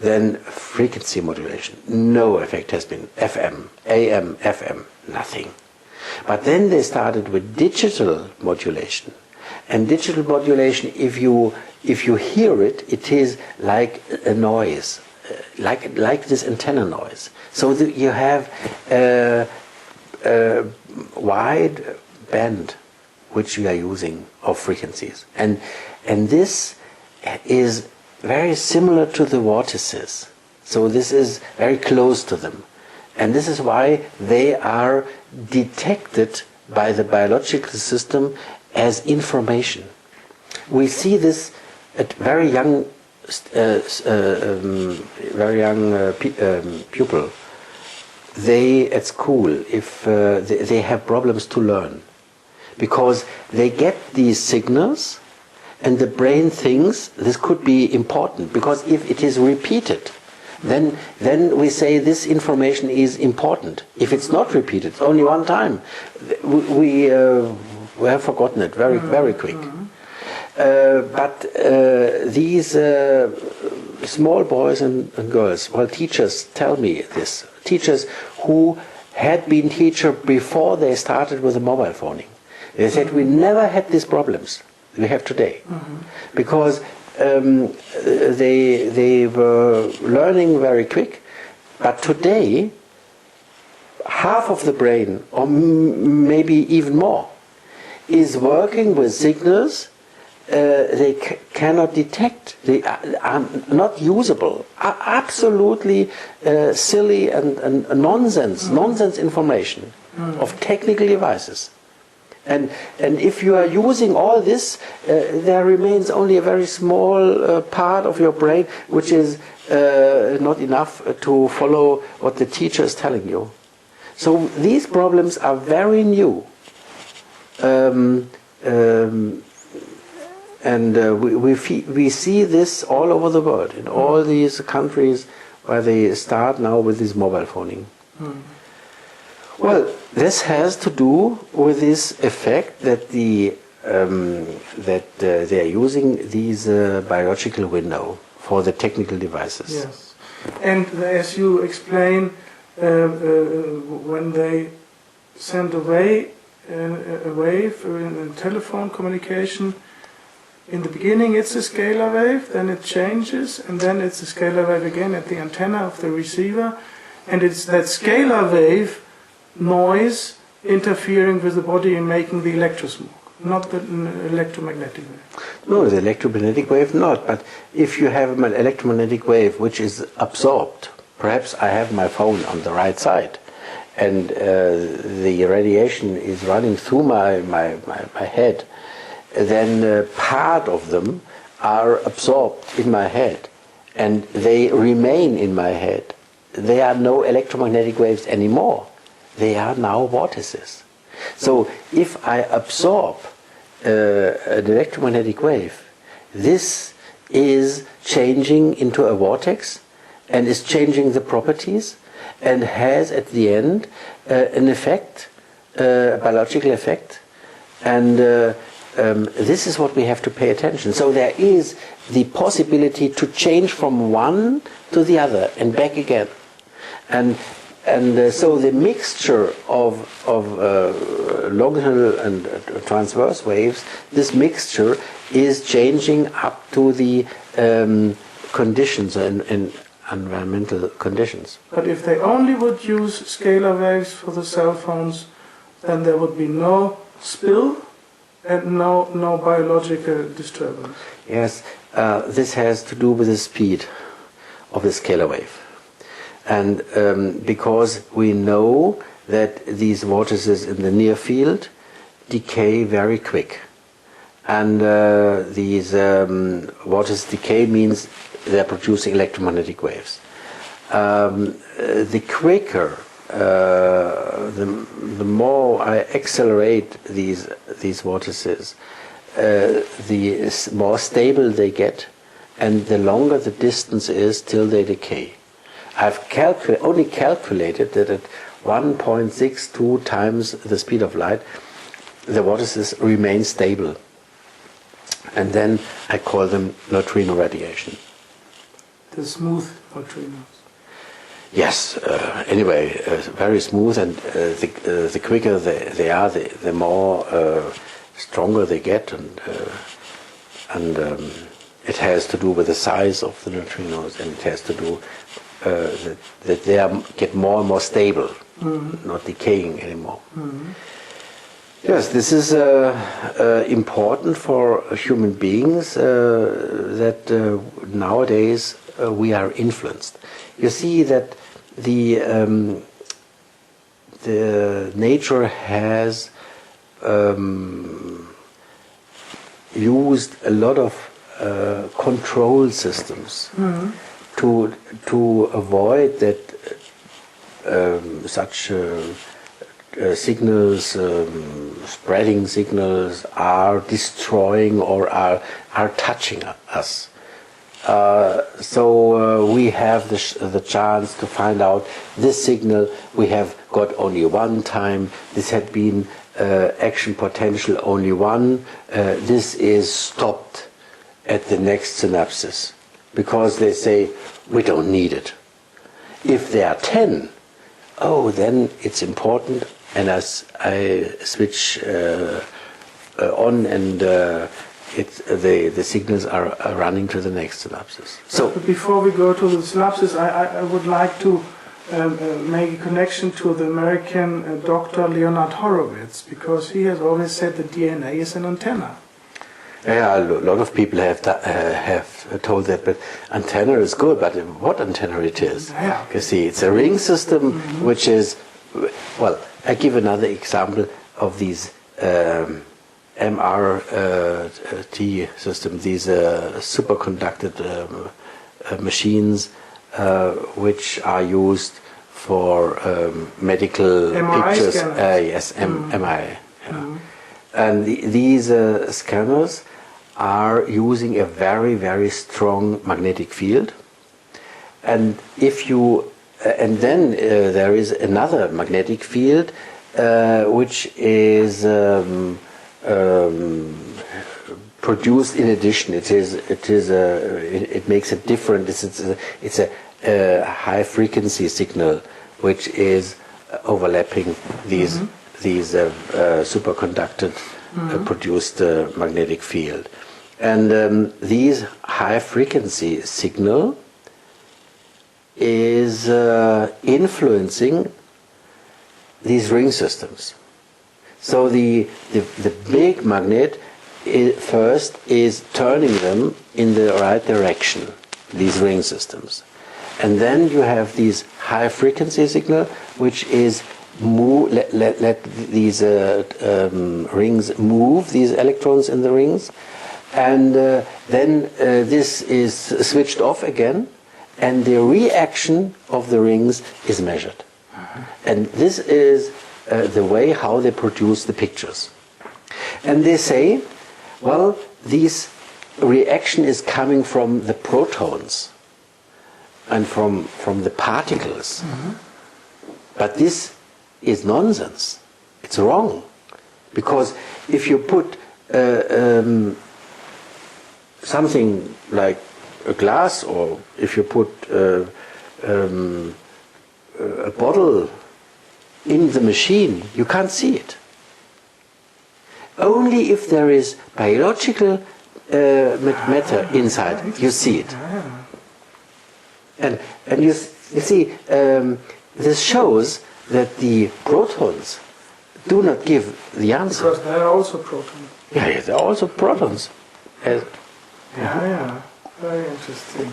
Then frequency modulation. No effect has been. FM, AM, FM, nothing. But then they started with digital modulation. And digital modulation, if you hear it, it is like a noise, like this antenna noise. So that you have a wide band which we are using of frequencies, and this is very similar to the vortices. So this is very close to them, and this is why they are detected by the biological system as information. We see this at very young pupil. They at school, if they have problems to learn, because they get these signals, and the brain thinks this could be important, because if it is repeated, then we say this information is important. If it's not repeated, only one time, we have forgotten it very quick. But these small boys and girls, well, teachers tell me this. Teachers who had been teacher before they started with the mobile phoning. They said, we never had these problems we have today. Because they were learning very quick, but today half of the brain, or maybe even more, is working with signals they cannot detect. They are not usable, are absolutely silly and nonsense information of technical devices. And if you are using all this, there remains only a very small part of your brain which is not enough to follow what the teacher is telling you. So these problems are very new. We see this all over the world, in all these countries where they start now with this mobile phoning. Well, this has to do with this effect that they are using these biological window for the technical devices. Yes, and as you explain, when they send away a wave in telephone communication, in the beginning it's a scalar wave, then it changes, and then it's a scalar wave again at the antenna of the receiver, and it's that scalar wave noise interfering with the body and making the electrosmog, not the electromagnetic wave. No, the electromagnetic wave not, but if you have an electromagnetic wave which is absorbed, perhaps I have my phone on the right side, and the radiation is running through my head, then part of them are absorbed in my head, and they remain in my head. There are no electromagnetic waves anymore. They are now vortices. So if I absorb an electromagnetic wave, this is changing into a vortex and is changing the properties and has at the end an effect, a biological effect, and this is what we have to pay attention. So there is the possibility to change from one to the other and back again. And so the mixture of longitudinal and transverse waves, this mixture is changing up to the conditions and environmental conditions. But if they only would use scalar waves for the cell phones, then there would be no spill and no biological disturbance. Yes, this has to do with the speed of the scalar wave. And because we know that these vortices in the near field decay very quick. And these vortices decay means they're producing electromagnetic waves. The quicker, the more I accelerate these vortices, the more stable they get, and the longer the distance is till they decay. I've only calculated that at 1.62 times the speed of light, the vortices remain stable. And then I call them neutrino radiation. The smooth neutrinos. Yes, anyway, very smooth, and the quicker they are, the more stronger they get, and it has to do with the size of the neutrinos, and it has to do that they get more and more stable, not decaying anymore. Yes, this is important for human beings that nowadays we are influenced. You see that the nature has used a lot of control systems to avoid that such signals, spreading signals, are destroying or are touching us. So we have the chance to find out this signal we have got only one time. This had been action potential only one. This is stopped at the next synapses because they say we don't need it. If there are 10, then it's important, and as I switch on and the signals are running to the next synapses. So before we go to the synapses, I would like to make a connection to the American doctor Leonard Horowitz, because he has always said that DNA is an antenna. Yeah, a lot of people have told that, but antenna is good, but what antenna it is? Yeah. You see, it's a ring system, which is, well, I give another example of these MRT system, these superconducted machines which are used for medical MRI pictures. scanners. Yes, MRI. Yeah. And these scanners are using a very, very strong magnetic field. And if you, and then there is another magnetic field which is produced in addition. It makes a difference. It's a high frequency signal which is overlapping these superconducted produced magnetic field, and these high frequency signal is influencing these ring systems. So the big magnet first is turning them in the right direction, these ring systems. And then you have these high frequency signal which is let these rings move, these electrons in the rings, and then this is switched off again, and the reaction of the rings is measured. And this is the way how they produce the pictures. And they say, well, this reaction is coming from the protons and from the particles. But this is nonsense. It's wrong. Because if you put something like a glass, or if you put a bottle in the machine, you can't see it. Only if there is biological matter inside, you see it. And you see, this shows that the protons do not give the answer. Because they are also protons. Yeah, they are also protons. Yeah, very interesting.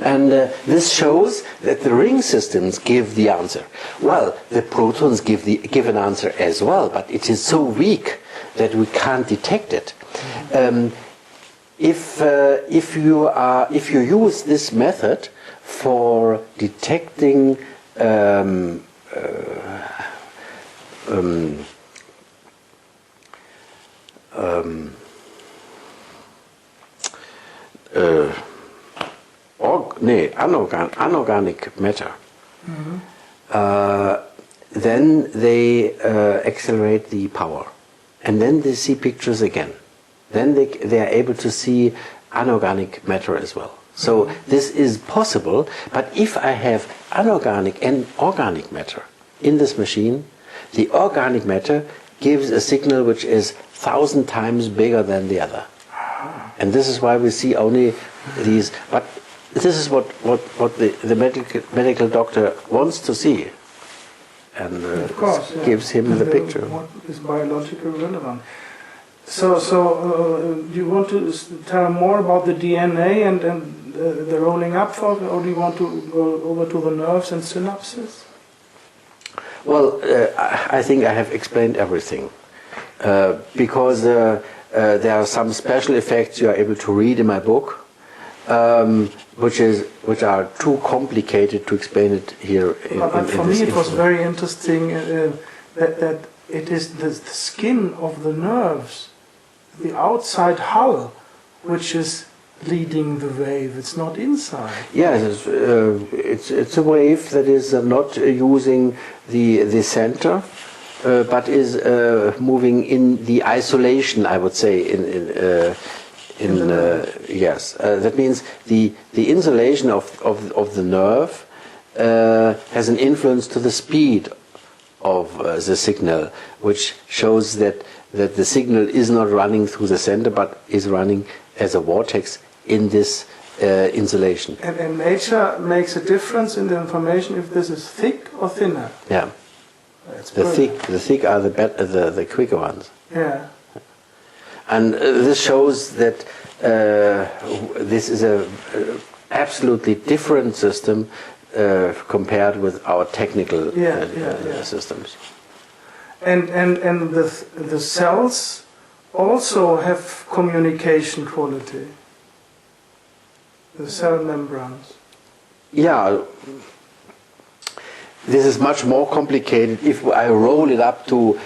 And this shows that the ring systems give the answer. Well, the protons give an answer as well, but it is so weak that we can't detect it. If you use this method for detecting anorganic matter, then they accelerate the power, and then they see pictures again. Then they are able to see anorganic matter as well. So this is possible, but if I have anorganic and organic matter in this machine, the organic matter gives a signal which is 1,000 times bigger than the other. And this is why we see only these, but this is what the medical doctor wants to see, and of course, gives him the picture. What is biologically relevant? So you want to tell more about the DNA and the rolling up for, or do you want to go over to the nerves and synapses? Well, I think I have explained everything, because there are some special effects you are able to read in my book, which are too complicated to explain it here. But for me, it was very interesting that it is the skin of the nerves, the outside hull, which is leading the wave. It's not inside. Yes, it's a wave that is not using the center, but is moving in the isolation, I would say, yes. That means the insulation of the nerve has an influence to the speed of the signal, which shows that the signal is not running through the center, but is running as a vortex in this insulation. And nature makes a difference in the information if this is thick or thinner. Yeah. The thick are the quicker ones. Yeah. And this shows that this is a absolutely different system compared with our technical systems. And the cells also have communication quality. The cell membranes. Yeah. This is much more complicated. If I roll it up to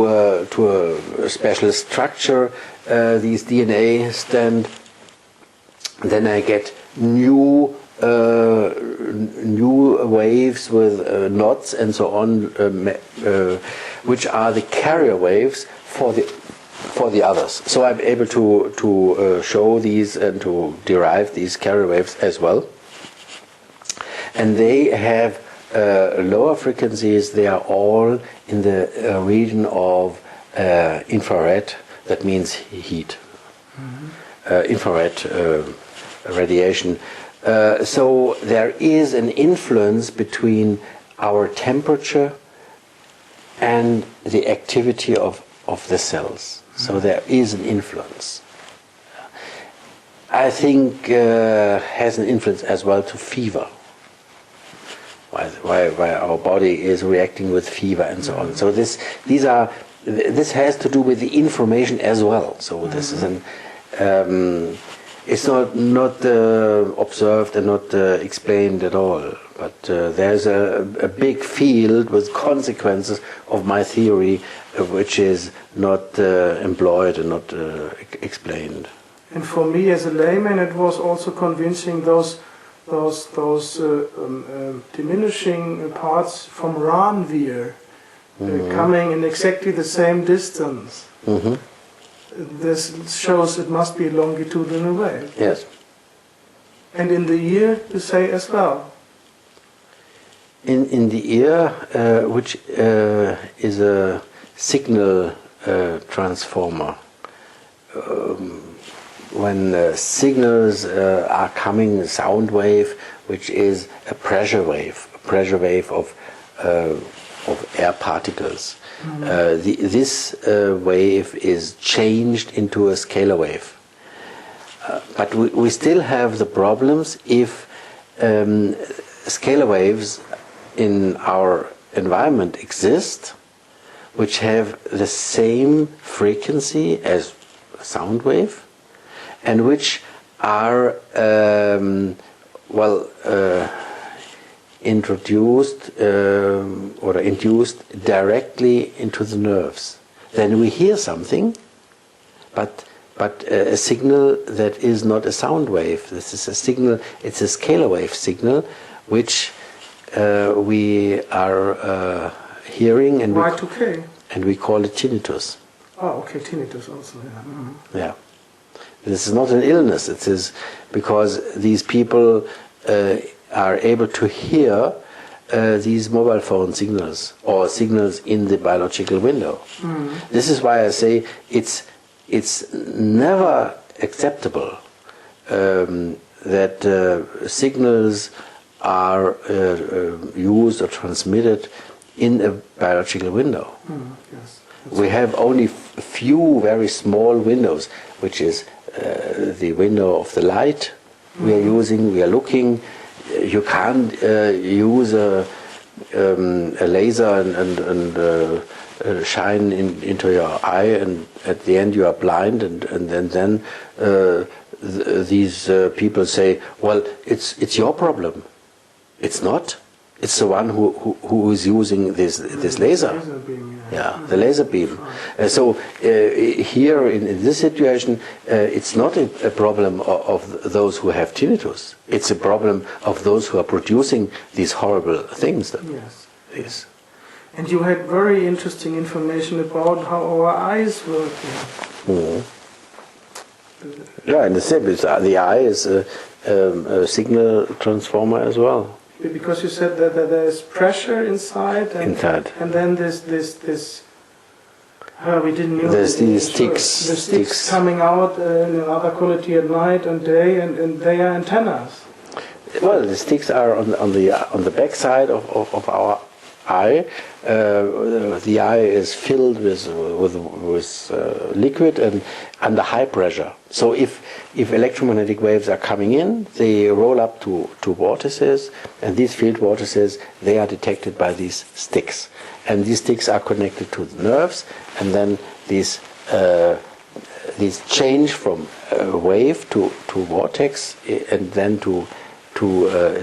a special structure, these DNA stand, then I get new waves with knots and so on, which are the carrier waves for the others. So I'm able to show these and to derive these carrier waves as well. And they have lower frequencies. They are all in the region of infrared. That means heat. Infrared radiation. So there is an influence between our temperature and the activity of the cells. So there is an influence. I think has an influence as well to fever. Why our body is reacting with fever and so on. So this has to do with the information as well. So this is it's not observed and not explained at all. But there's a big field with consequences of my theory, which is not employed and not explained. And for me as a layman, it was also convincing those diminishing parts from Ranvier coming in exactly the same distance. Mm-hmm. This shows it must be a longitudinal wave. Yes. And in the ear, you say as well. in the ear, which is a signal transformer. When signals are coming, a sound wave, which is a pressure wave of air particles. This wave is changed into a scalar wave. But we still have the problems if scalar waves in our environment exist, which have the same frequency as a sound wave, and which are introduced or induced directly into the nerves. Then we hear something, but a signal that is not a sound wave. This is a signal. It's a scalar wave signal, which we are hearing, and we call it tinnitus. Oh, okay, tinnitus also. Yeah. Mm-hmm. Yeah. This is not an illness. It is because these people are able to hear these mobile phone signals or signals in the biological window. Mm. This is why I say it's never acceptable that signals are used or transmitted in a biological window. Mm, yes. We have only few very small windows, which is the window of the light we are using, we are looking. You can't use a laser and shine into your eye, and at the end you are blind, and then these people say, well, it's your problem. It's not. It's the one who is using this laser. Laser beam, yeah, the laser beam. So here in this situation, it's not a problem of those who have tinnitus. It's a problem of those who are producing these horrible things. Yes. Yes. And you had very interesting information about how our eyes work. Mm. Yeah, and the eye is a signal transformer as well. Because you said that there's pressure inside, and then this we didn't know. There's these sticks. The sticks coming out in another quality at night and day, and they are antennas. Well, the sticks are on the back side of our eye. The eye is filled with liquid and under high pressure. So if electromagnetic waves are coming in, they roll up to vortices, and these field vortices, they are detected by these sticks, and these sticks are connected to the nerves, and then these change from wave to vortex, and then to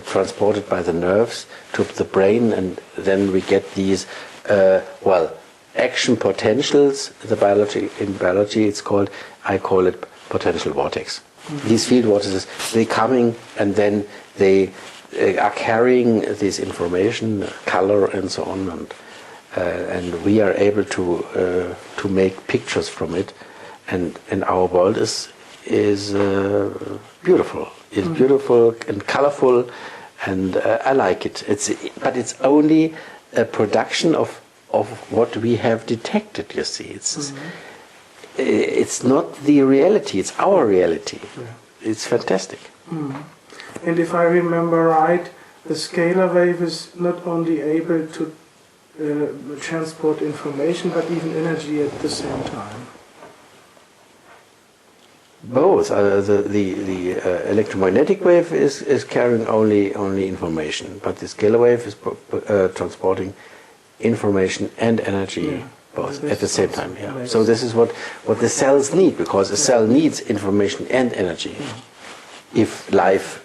transported by the nerves to the brain, and then we get these action potentials. In biology it's called, I call it potential vortex. Mm-hmm. These field vortices, they coming, and then they are carrying this information, color and so on, and we are able to make pictures from it, and our world is beautiful. It's beautiful and colorful, and I like it. But it's only a production of what we have detected. You see, it's not the reality. It's our reality. Yeah. It's fantastic. Mm. And if I remember right, the scalar wave is not only able to transport information, but even energy at the same time. Both. The electromagnetic wave is carrying only information, but the scalar wave is transporting information and energy both at the same time. Yeah. So this is what the cells need, because a cell needs information and energy if life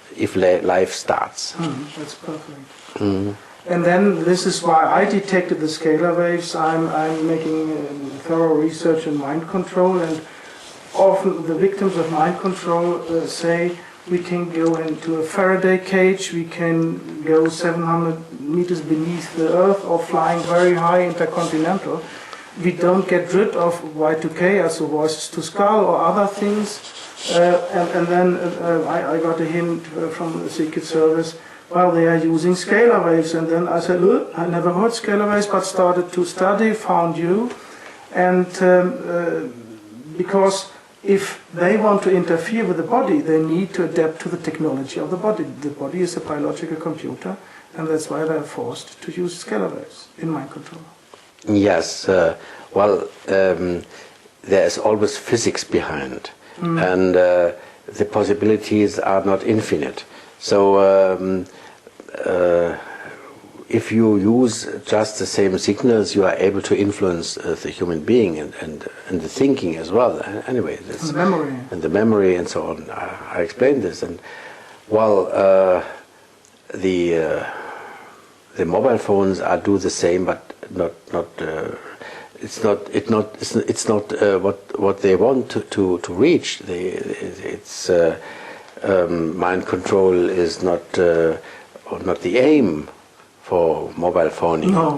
starts. That's perfect. Mm. And then this is why I detected the scalar waves. I'm making thorough research in mind control, and often the victims of mind control say we can go into a Faraday cage, we can go 700 meters beneath the earth, or flying very high intercontinental. We don't get rid of Y2K, also voices to skull or other things. And then I got a hint from the Secret Service, well, they are using scalar waves. And then I said, I never heard scalar waves, but started to study, found you. And because if they want to interfere with the body, they need to adapt to the technology of the body. The body is a biological computer, and that's why they are forced to use scalar waves in mind control. Yes, there's always physics behind, and the possibilities are not infinite. So if you use just the same signals, you are able to influence the human being and the thinking as well. Anyway, this, the memory. And the memory and so on. I explained this, and well, the mobile phones do the same, but not. It's not what they want to reach. It's mind control is not the aim for mobile phoning. No.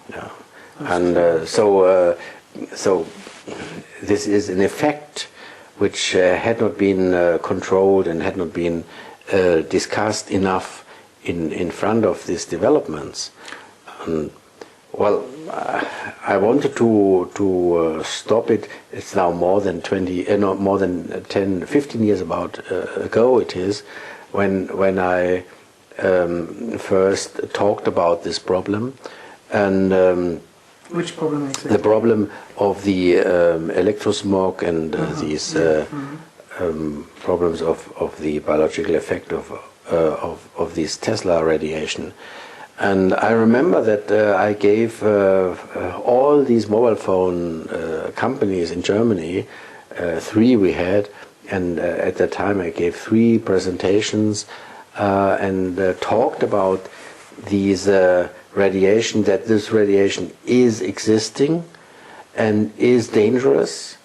Yeah. And so this is an effect which had not been controlled and had not been discussed enough in front of these developments. Well, I wanted to stop it. It's now more than 10, 15 years ago. It is when I first talked about this problem, and which problem exactly? The problem of the electrosmog and these problems of the biological effect of this Tesla radiation. And I remember that I gave all these mobile phone companies in Germany, 3 we had, and at that time I gave 3 presentations and talked about these radiation, that this radiation is existing and is dangerous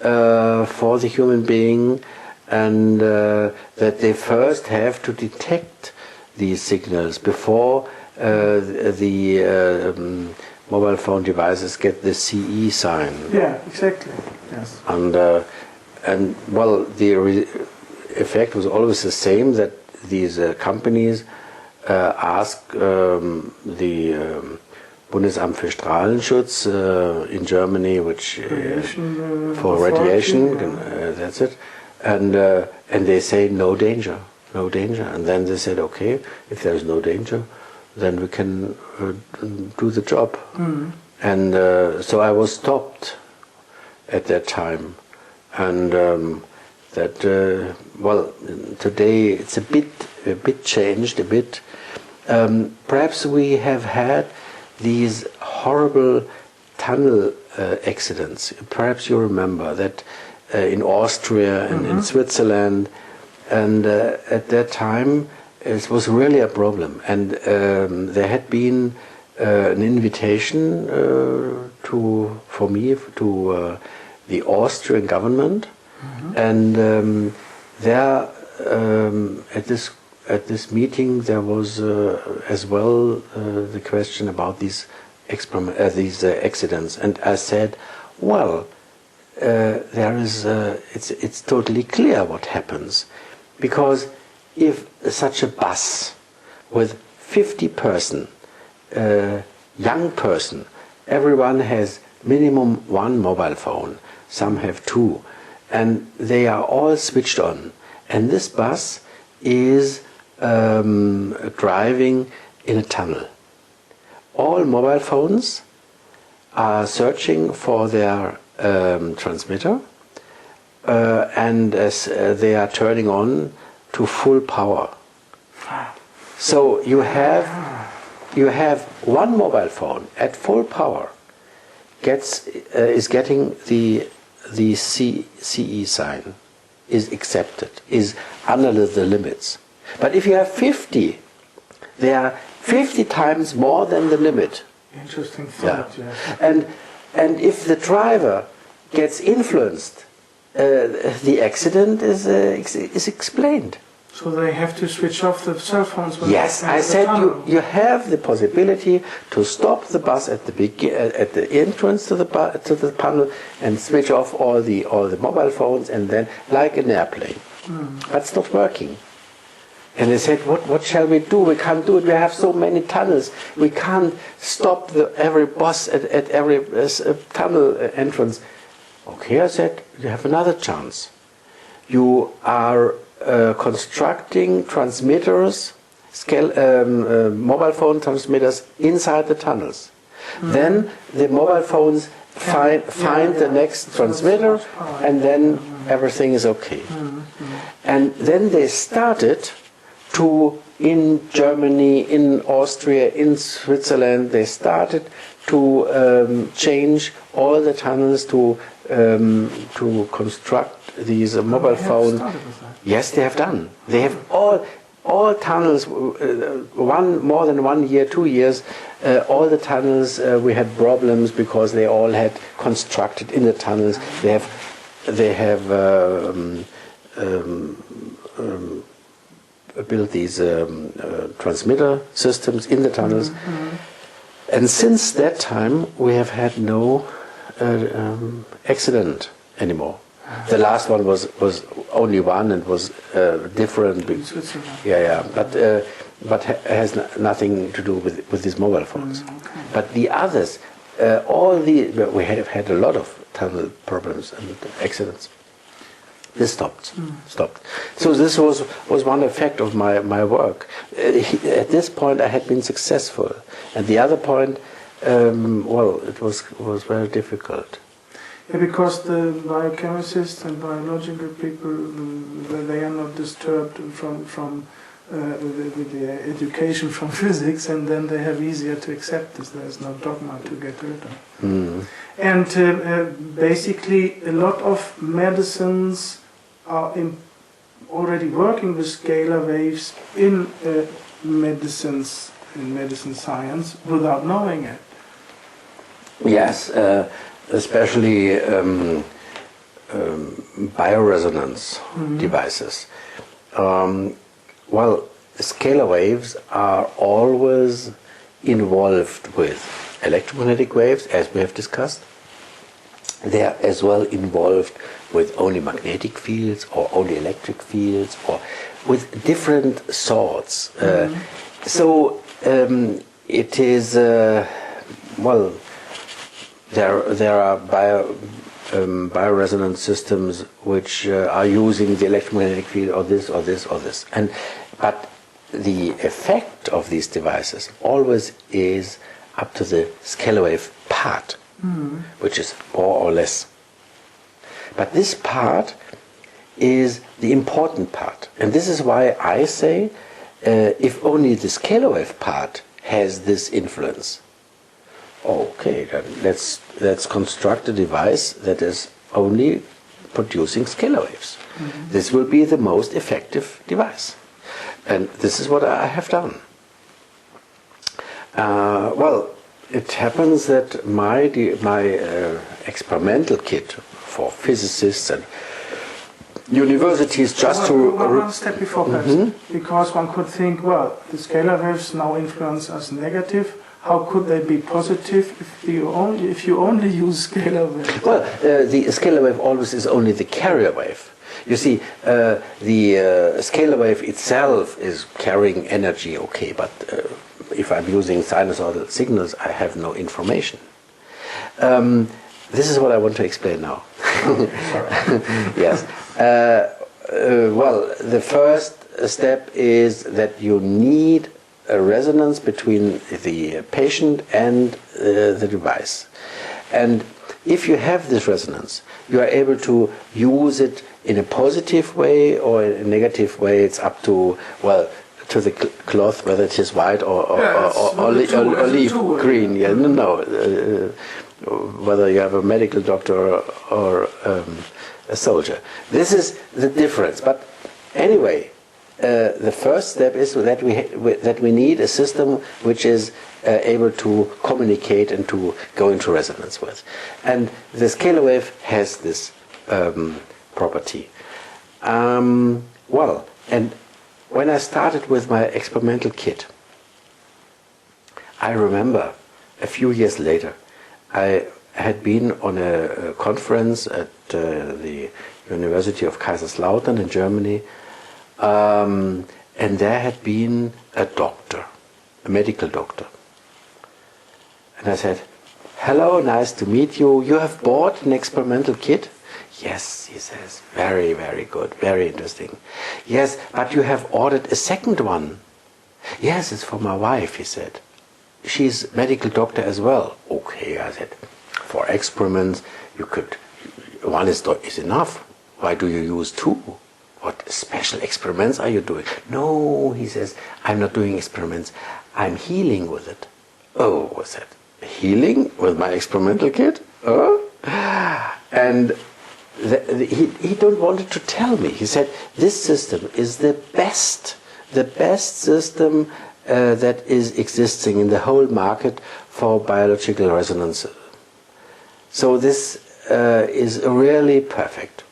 for the human being, and that they first have to detect these signals before the mobile phone devices get the CE sign. Yeah, exactly. Yes. And well, the effect was always the same, that these companies ask the Bundesamt für Strahlenschutz in Germany, which for radiation, that's it, and they say no danger, and then they said, okay, if there is no danger, then we can do the job. And so I was stopped at that time, and well, today it's a bit changed a bit. Perhaps we have had these horrible tunnel accidents. Perhaps you remember that in Austria and in Switzerland, and at that time it was really a problem. And there had been an invitation for me to the Austrian government, and there at this meeting there was as well the question about these accidents, and I said, well, there is it's totally clear what happens, because if such a bus with 50 person, young person, everyone has minimum 1 mobile phone, some have 2, and they are all switched on, and this bus is driving in a tunnel. All mobile phones are searching for their transmitter, and as they are turning on to full power. So you have 1 mobile phone at full power is getting the CE sign, is accepted, is under the limits. But if you have 50, they are 50 times more than the limit. Interesting thought. Yeah. Yes. And if the driver gets influenced, the accident is explained. So they have to switch off the cell phones. When yes, I said you have the possibility to stop the bus at the entrance to the tunnel and switch off all the mobile phones, and then like an airplane. That's not working. And they said, what shall we do? We can't do it. We have so many tunnels. We can't stop every bus at every tunnel entrance. Okay, I said, you have another chance. You are constructing transmitters, mobile phone transmitters inside the tunnels. Then the mobile phones find the next transmitter, and then everything is okay. And then they started to, in Germany, in Austria, in Switzerland, they started to change all the tunnels to construct these mobile phones. Yes, they have done. They have all tunnels, more than 1 year, 2 years, all the tunnels we had problems because they all had constructed in the tunnels. They have built these transmitter systems in the tunnels. And since that time, we have had no accident anymore. The last one was only one and was different. But has nothing to do with these mobile phones. But the others, we have had a lot of tunnel problems and accidents. This stopped. So this was one effect of my work. At this point, I had been successful. At the other point, it was very difficult. Yeah, because the biochemists and biological people, they are not disturbed from with the education from physics, and then they have easier to accept this. There's no dogma to get rid of. And basically, a lot of medicines are already working with scalar waves in medicine science without knowing it. Yes. Especially bioresonance devices. Scalar waves are always involved with electromagnetic waves, as we have discussed. They are as well involved with only magnetic fields or only electric fields or with different sorts. So it is, there are bioresonance systems which are using the electromagnetic field or this or this or this. But the effect of these devices always is up to the scalar wave part, which is more or less. But this part is the important part. And this is why I say if only the scalar wave part has this influence, okay, then let's construct a device that is only producing scalar waves. This will be the most effective device. And this is what I have done. It happens that my experimental kit for physicists and universities one step before perhaps, because one could think, well, the scalar waves now influence us negative. How could they be positive if you only use scalar waves? Well, the scalar wave always is only the carrier wave. You see, the scalar wave itself is carrying energy, okay, but if I'm using sinusoidal signals, I have no information. This is what I want to explain now. Yes. The first step is that you need a resonance between the patient and the device. And if you have this resonance, you are able to use it in a positive way or in a negative way. It's up to, to the cloth, whether it is white or leaf green. Yeah, whether you have a medical doctor or a soldier. This is the difference. But anyway, the first step is that we need a system which is able to communicate and to go into resonance with. And the scalar wave has this property. And when I started with my experimental kit, I remember a few years later, I had been on a conference at the University of Kaiserslautern in Germany, and there had been a doctor, a medical doctor. And I said, "Hello, nice to meet you. You have bought an experimental kit?" "Yes," he says, "very, very good, very interesting." "Yes, but you have ordered a second one." "Yes, it's for my wife," he said. "She's a medical doctor as well." "Okay," I said, "for experiments, one is enough. Why do you use two? What special experiments are you doing?" "No," he says, "I'm not doing experiments. I'm healing with it." "Oh," I said, "healing with my experimental kit?" "Oh?" And he don't wanted to tell me. He said, "This system is the best system that is existing in the whole market for biological resonance. So this is really perfect."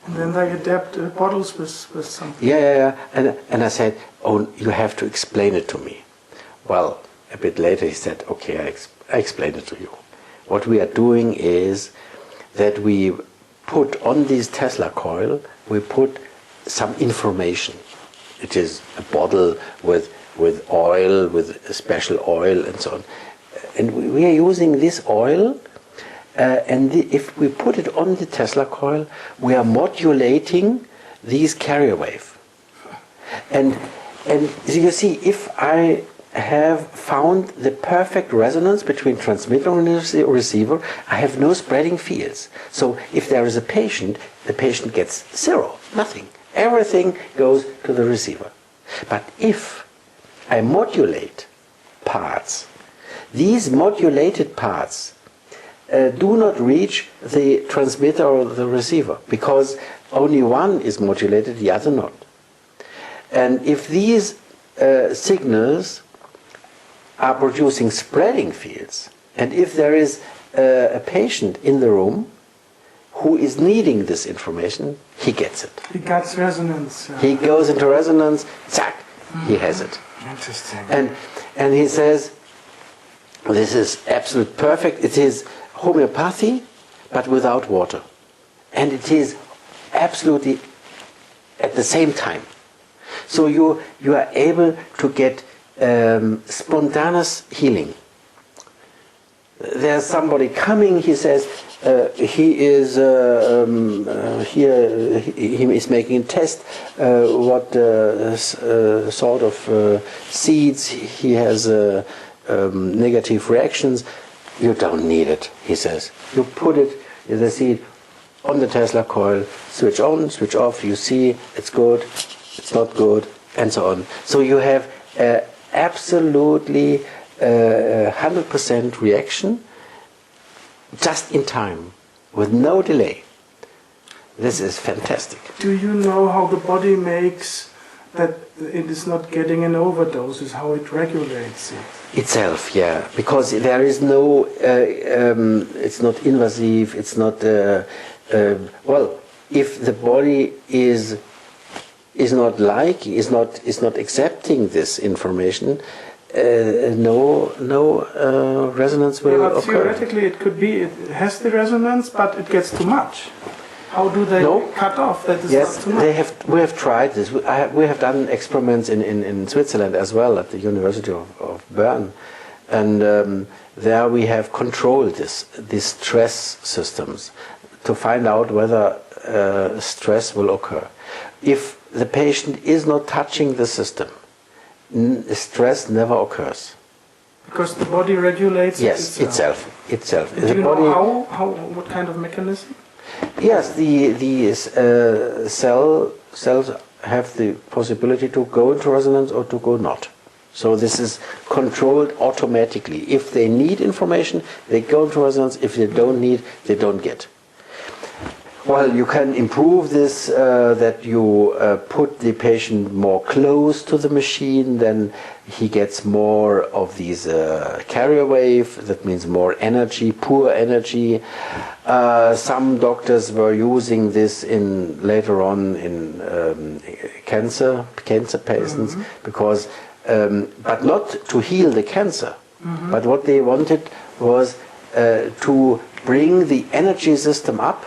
And then they adapt bottles with something. Yeah. And I said, "Oh, you have to explain it to me." Well, a bit later he said, "Okay, I explain it to you. What we are doing is that we put on this Tesla coil, we put some information. It is a bottle with oil, with a special oil and so on. And we are using this oil, and if we put it on the Tesla coil, we are modulating these carrier wave. And you see, if I have found the perfect resonance between transmitter and receiver, I have no spreading fields. So if there is a patient, the patient gets zero, nothing. Everything goes to the receiver. But if I modulate parts, these modulated parts do not reach the transmitter or the receiver, because only one is modulated, the other not. And if these signals are producing spreading fields, and if there is a patient in the room who is needing this information, he gets it. He gets resonance. He goes into resonance, zack, he has it. Interesting. And he says, this is absolute perfect. It is homeopathy, but without water. And it is absolutely at the same time. So you are able to get spontaneous healing. There's somebody coming, he says, he is here, he is making a test what sort of seeds he has negative reactions. You don't need it, he says. You put it, the seed, on the Tesla coil, switch on, switch off, you see it's good, it's not good, and so on. So you have absolutely 100% reaction just in time, with no delay. This is fantastic. Do you know how the body makes that it is not getting an overdose, is how it regulates it? Itself, yeah, because there is no, it's not invasive, it's not, well, if the body is not accepting this information, no resonance will but occur. Theoretically, it could be it has the resonance, but it gets too much. How do they cut off that it's not too much? We have tried this. We have done experiments in Switzerland as well, at the University of Bern, and there we have controlled these stress systems to find out whether stress will occur. If the patient is not touching the system, stress never occurs. Because the body regulates itself. Do you know what kind of mechanism? Yes, the cells have the possibility to go into resonance or to go not. So this is controlled automatically. If they need information, they go into resonance. If they don't need, they don't get. Well, you can improve this, that you put the patient more close to the machine, then he gets more of these carrier wave, that means more energy, poor energy. Some doctors were using this later on in cancer patients, because, but not to heal the cancer, but what they wanted was to bring the energy system up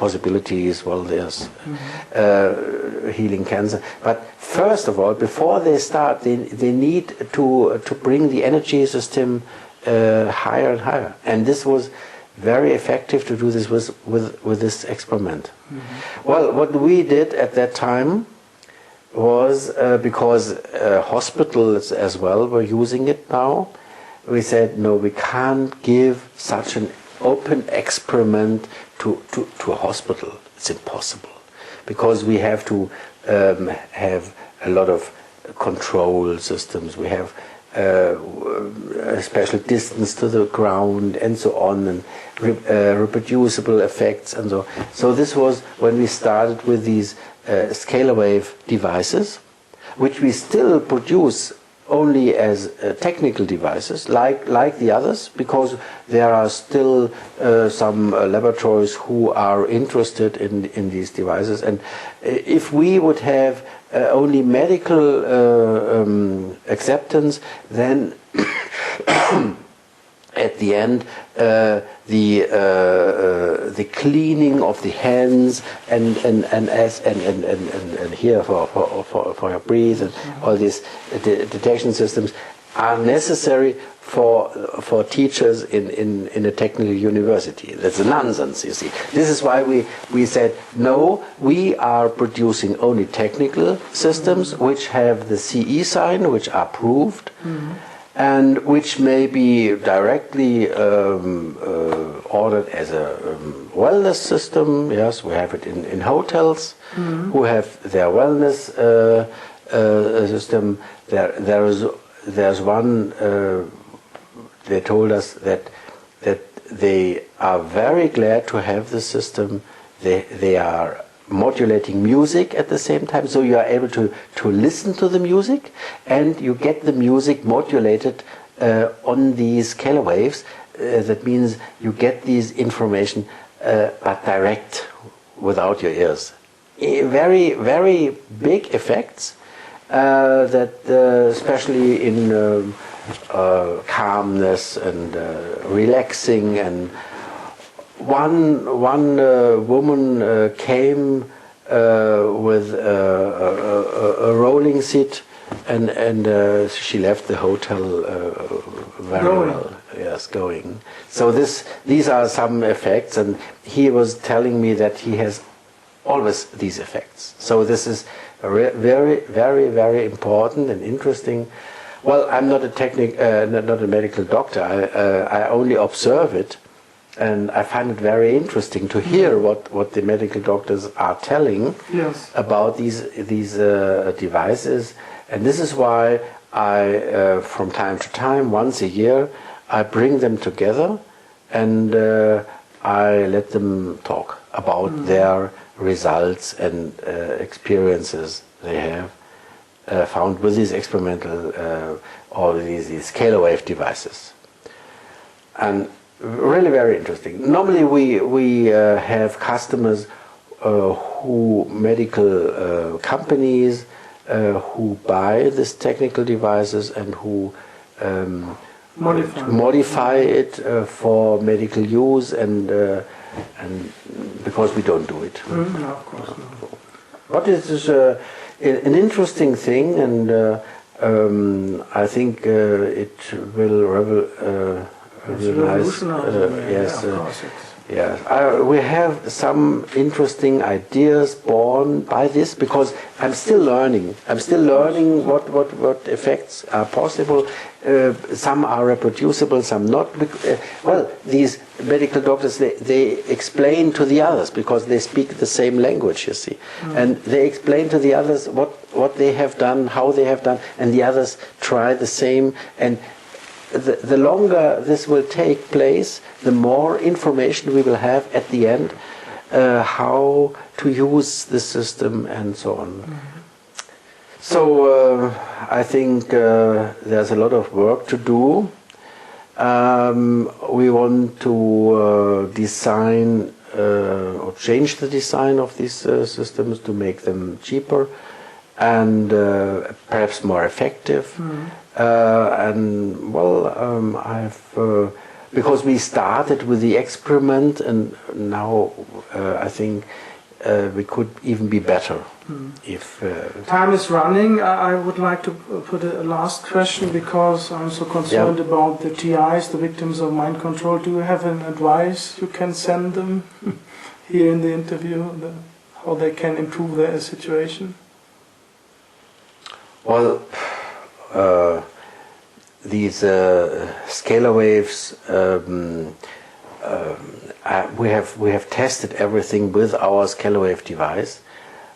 possibilities. Well, there's healing cancer. But first of all, before they start, they need to bring the energy system higher and higher. And this was very effective to do this with this experiment. Well, what we did at that time was, because hospitals as well were using it now, we said, no, we can't give such an open experiment to a hospital. It's impossible, because we have to have a lot of control systems. We have a special distance to the ground and so on, and reproducible effects and so. So this was when we started with these scalar wave devices, which we still produce only as technical devices, like the others, because there are still some laboratories who are interested in these devices. And if we would have only medical acceptance, then at the end the cleaning of the hands and here for your breath and all these detection systems are necessary for teachers in a technical university. That's a nonsense, you see. This is why we said, no, we are producing only technical systems which have the CE sign, which are approved, and which may be directly ordered as a wellness system. Yes, we have it in hotels who have their wellness system. There's one. They told us that they are very glad to have the system. They are modulating music at the same time, so you are able to listen to the music, and you get the music modulated on these scalar waves. That means you get these information but direct, without your ears. Very, very big effects that especially in calmness and relaxing. And one woman came with a rolling seat, and she left the hotel very well. Yes, going. So these are some effects, and he was telling me that he has always these effects. So this is very, very, very important and interesting. Well, I'm not a medical doctor. I only observe it, and I find it very interesting to hear what the medical doctors are telling about these devices. And this is why I, from time to time, once a year, I bring them together, and I let them talk about their results and experiences they have found with these experimental or these scalar wave devices. And really very interesting. Normally we have customers medical companies who buy these technical devices and who modify it for medical use, and because we don't do it. No, of course not. But it is an interesting thing, and I think it will revolutionize. Yes, yes. We have some interesting ideas born by this, because I'm still learning. I'm still learning what effects are possible. Some are reproducible, some not. Well, these medical doctors, they explain to the others, because they speak the same language, you see. And they explain to the others what they have done, how they have done, and the others try the same. And the longer this will take place, the more information we will have at the end, how to use the system and so on. So I think there's a lot of work to do. We want to design or change the design of these systems to make them cheaper and perhaps more effective. And well, I've because we started with the experiment, and now I think we could even be better. If time is running, I would like to put a last question, because I'm so concerned about the TIs, the victims of mind control. Do you have an advice you can send them here in the interview, how they can improve their situation? Well, these scalar waves, we have tested everything with our scalar wave device,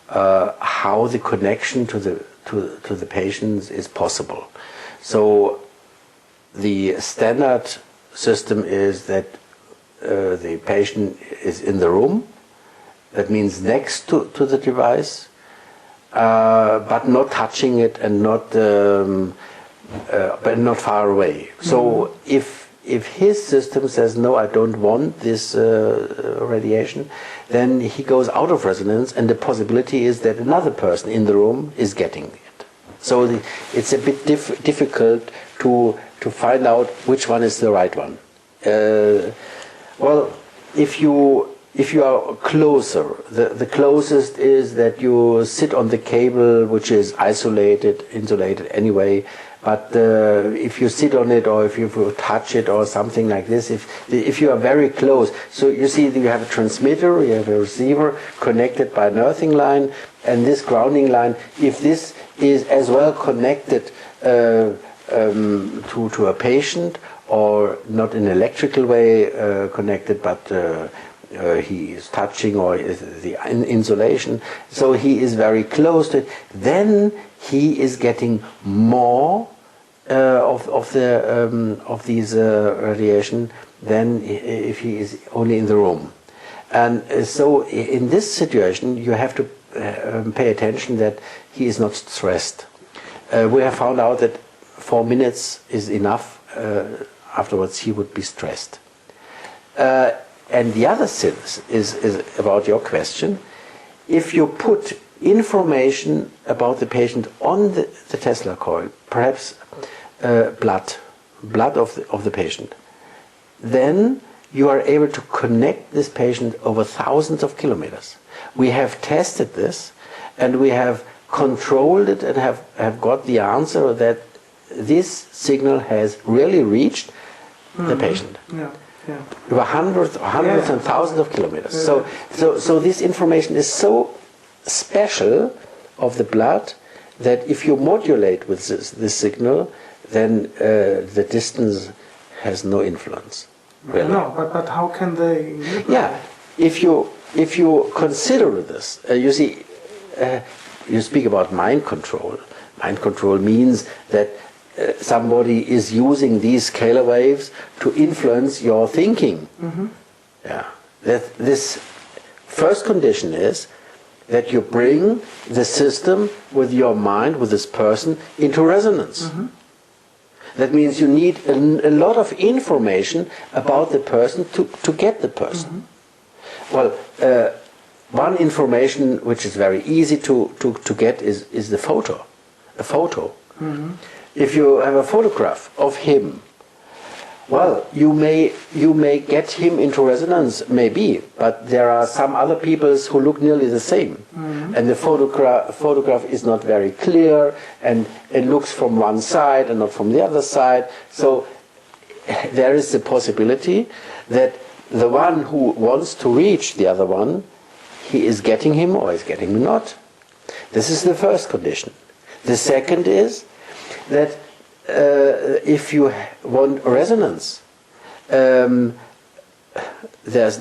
how the connection to the patients is possible. So the standard system is that the patient is in the room, that means next to the device, but not touching it and not but not far away. So if his system says no, I don't want this radiation, then he goes out of resonance, and the possibility is that another person in the room is getting it. So it's a bit difficult to find out which one is the right one. Well, if you are closer, the closest is that you sit on the cable, which is insulated anyway. But if you sit on it, or if you touch it, or something like this, if you are very close, so you see you have a transmitter, you have a receiver connected by an earthing line, and this grounding line, if this is as well connected to a patient, or not in an electrical way connected, but he is touching, or is the insulation, so he is very close to it, then he is getting more of these radiation than if he is only in the room. And so in this situation you have to pay attention that he is not stressed. We have found out that 4 minutes is enough. Afterwards he would be stressed. And the other thing is about your question. If you put information about the patient on the Tesla coil, perhaps blood of the patient, then you are able to connect this patient over thousands of kilometers. We have tested this, and we have controlled it, and have got the answer that this signal has really reached the patient. Yeah. Over hundreds and thousands of kilometers. So this information is so special of the blood that if you modulate with this signal, then the distance has no influence. Really. No, but how can they? Yeah, if you consider this, you see, you speak about mind control. Mind control means that somebody is using these scalar waves to influence your thinking. Mm-hmm. Yeah. This first condition is that you bring the system with your mind, with this person, into resonance. Mm-hmm. That means you need a lot of information about the person to get the person. Mm-hmm. Well, one information which is very easy to get is the photo. A photo. Mm-hmm. If you have a photograph of him, well, you may get him into resonance, maybe, but there are some other people who look nearly the same, mm-hmm. and the photograph is not very clear, and it looks from one side and not from the other side. So there is the possibility that the one who wants to reach the other one, he is getting him or is getting him not. This is the first condition. The second is that if you want resonance, there's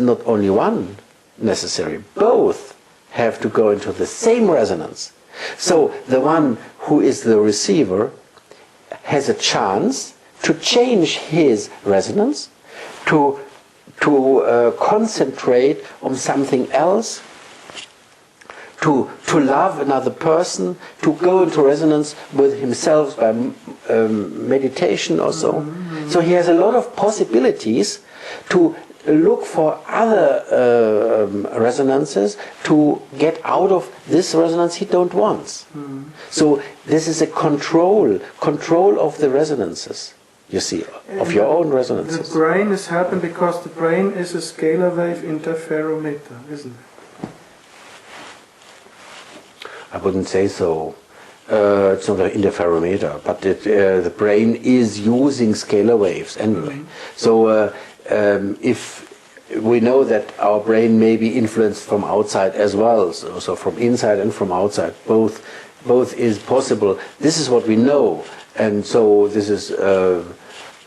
not only one necessary. Both have to go into the same resonance. So the one who is the receiver has a chance to change his resonance, to concentrate on something else, to love another person, to go into resonance with himself by meditation or so. Mm-hmm. So he has a lot of possibilities to look for other resonances to get out of this resonance he don't want. Mm-hmm. So this is a control of the resonances. you see, of your own resonances. The brain is helping because the brain is a scalar wave interferometer, isn't it? I wouldn't say so. It's not an interferometer, but the brain is using scalar waves anyway. So if we know that our brain may be influenced from outside as well, so from inside and from outside, both is possible. This is what we know, and so this is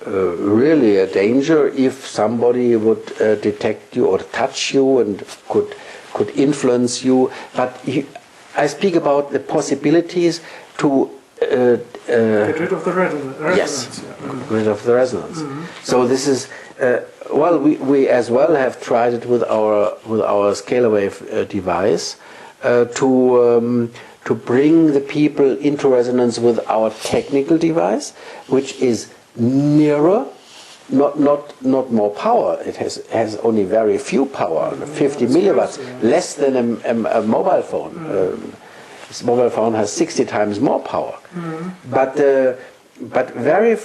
really a danger if somebody would detect you or touch you and could influence you. But I speak about the possibilities to get rid of the resonance. Yes, get rid of the resonance. So this is well, we as well have tried it with our scalar wave device to bring the people into resonance with our technical device, which is nearer. Not more power. It has only very few power, 50 milliwatts, less than a mobile phone. This mobile phone has 60 times more power. But very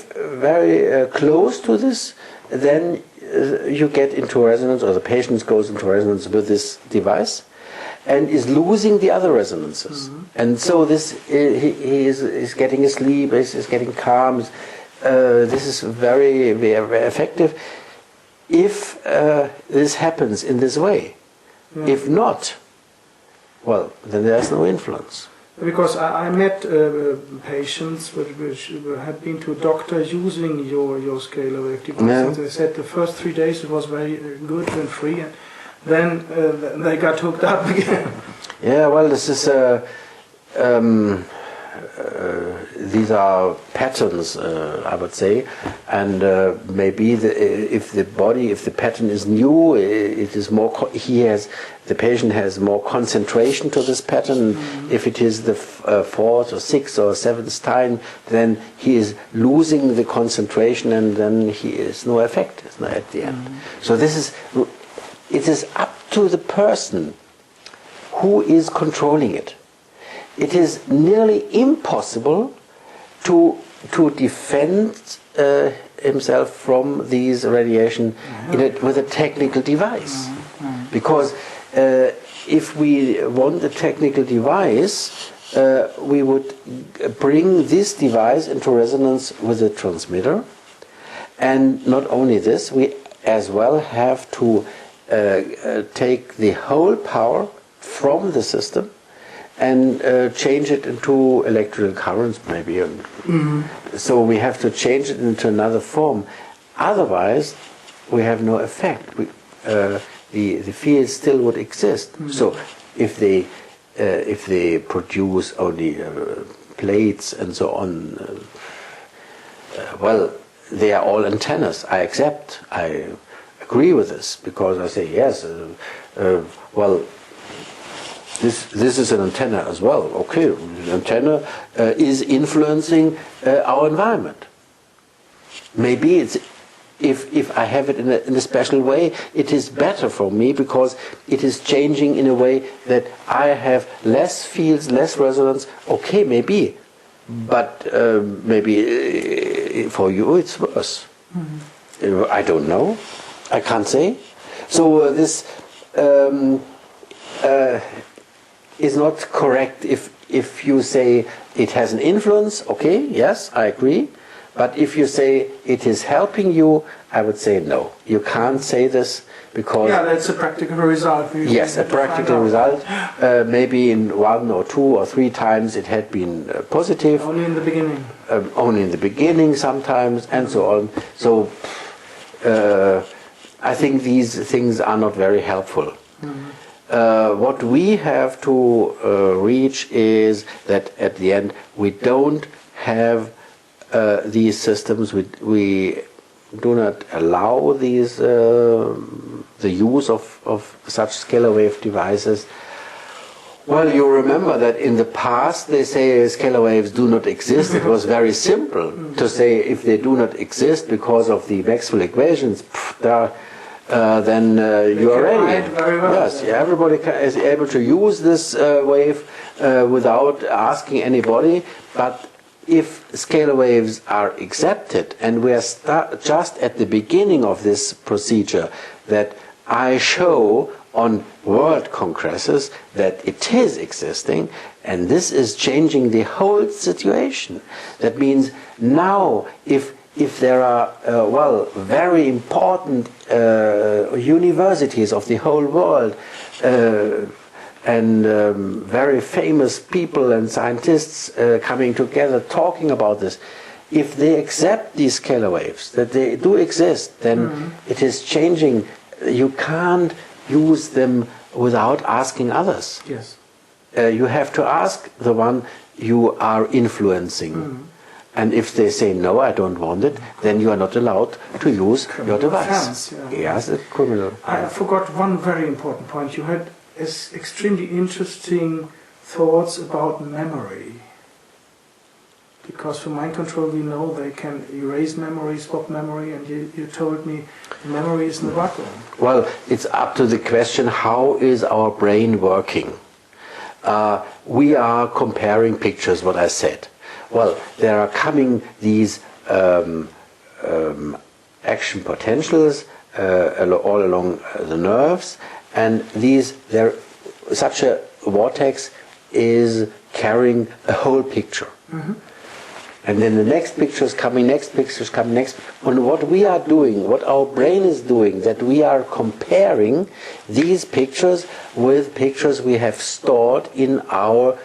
close to this, then you get into resonance, or the patient goes into resonance with this device, and is losing the other resonances. And so this he is getting asleep, is getting calm. This is very, very effective if this happens in this way. If not, well, then there's no influence. Because I met patients which had been to a doctor using your scalar wave device. And they said the first 3 days it was very good and free, and then they got hooked up again. Yeah, well, this is these are patterns, I would say, and maybe if the pattern is new, it is more. The patient has more concentration to this pattern. If it is the fourth or sixth or seventh time, then he is losing the concentration, and then he is no effect at the end. So it is up to the person who is controlling it. It is nearly impossible to defend himself from these radiation with a technical device, because if we want a technical device, we would bring this device into resonance with the transmitter, and not only this, we as well have to take the whole power from the system and change it into electrical currents, maybe. So we have to change it into another form. Otherwise, we have no effect. The field still would exist. So if they produce only plates and so on, well, they are all antennas. I accept. I agree with this, because I say yes. Well, this is an antenna as well. Okay, the antenna is influencing our environment. Maybe it's if I have it in a special way, it is better for me, because it is changing in a way that I have less fields, less resonance. Okay, maybe, but maybe for you it's worse. I don't know. I can't say. So this is not correct if you say it has an influence. Okay, yes, I agree. But if you say it is helping you, I would say no. You can't say this, because... Yeah, that's a practical result. Yes, a practical result. Maybe in 1 or 2 or 3 times it had been positive. Only in the beginning. Only in the beginning sometimes, and so on. So I think these things are not very helpful. What we have to reach is that at the end we don't have these systems. We do not allow these the use of such scalar wave devices. Well, you remember that in the past they say scalar waves do not exist. It was very simple to say if they do not exist because of the Maxwell equations, then you are ready. Yes, everybody is able to use this wave without asking anybody. But if scalar waves are accepted, and we are just at the beginning of this procedure, that I show on world congresses that it is existing, and this is changing the whole situation. That means now, if there are very important universities of the whole world and very famous people and scientists coming together talking about this, if they accept these scalar waves, that they do exist, then it is changing. You can't use them without asking others. Yes. You have to ask the one you are influencing. And if they say, no, I don't want it, then you are not allowed to use your device. Offense, Yes, it's criminal. I forgot one very important point. You had extremely interesting thoughts about memory. Because for mind control we know they can erase memory, swap memory, and you told me memory is in the vacuum. Well, it's up to the question, how is our brain working? We are comparing pictures, what I said. Well, there are coming these action potentials all along the nerves, and such a vortex is carrying a whole picture. And then the next pictures coming, next pictures coming, next. And what we are doing, what our brain is doing, that we are comparing these pictures with pictures we have stored in our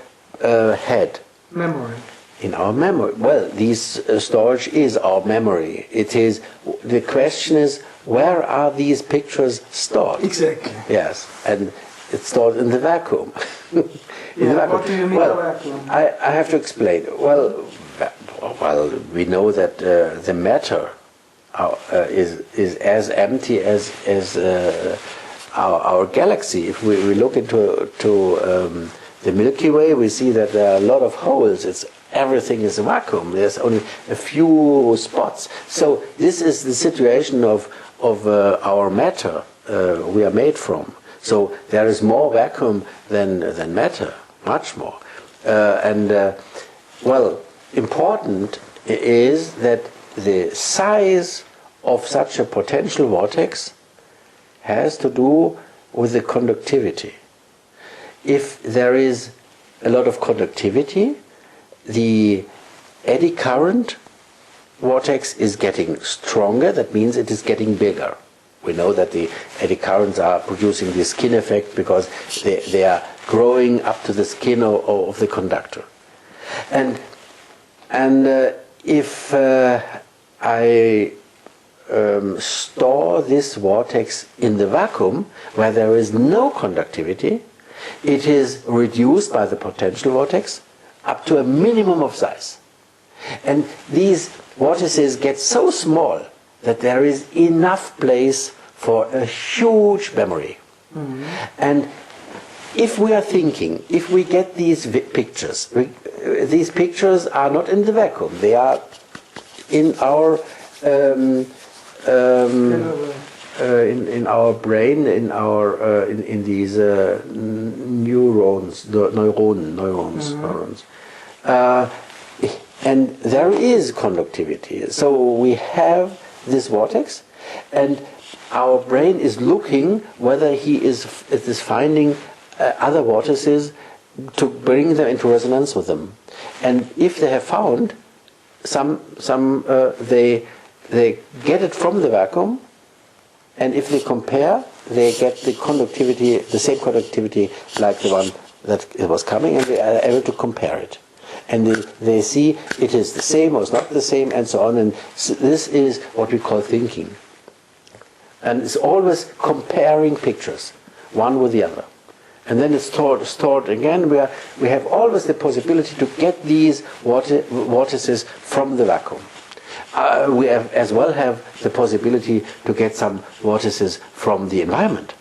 head. Memory. In our memory. Well, this storage is our memory. It is. The question is, where are these pictures stored? Exactly. Yes, and it's stored in the vacuum. What do you mean by vacuum? I have to explain. Well, we know that the matter is as empty as our galaxy. If we look into the Milky Way, we see that there are a lot of holes. Everything is a vacuum. There's only a few spots. So this is the situation of our matter we are made from. So there is more vacuum than matter, much more. Important is that the size of such a potential vortex has to do with the conductivity. If there is a lot of conductivity, the eddy current vortex is getting stronger. That means it is getting bigger. We know that the eddy currents are producing the skin effect because they are growing up to the skin of the conductor. And if I store this vortex in the vacuum where there is no conductivity, it is reduced by the potential vortex up to a minimum of size. And these vortices get so small that there is enough place for a huge memory. And if we are thinking, if we get these pictures, these pictures are not in the vacuum. They are in our in our brain, in these neurons. And there is conductivity. So we have this vortex, and our brain is looking whether it is finding other vortices to bring them into resonance with them. And if they have found some they get it from the vacuum, and if they compare, they get the conductivity, the same conductivity like the one that it was coming, and they are able to compare it. And they see it is the same or it's not the same, and so on. And this is what we call thinking. And it's always comparing pictures, one with the other. And then it's stored again. We have always the possibility to get these vortices from the vacuum. We as well have the possibility to get some vortices from the environment.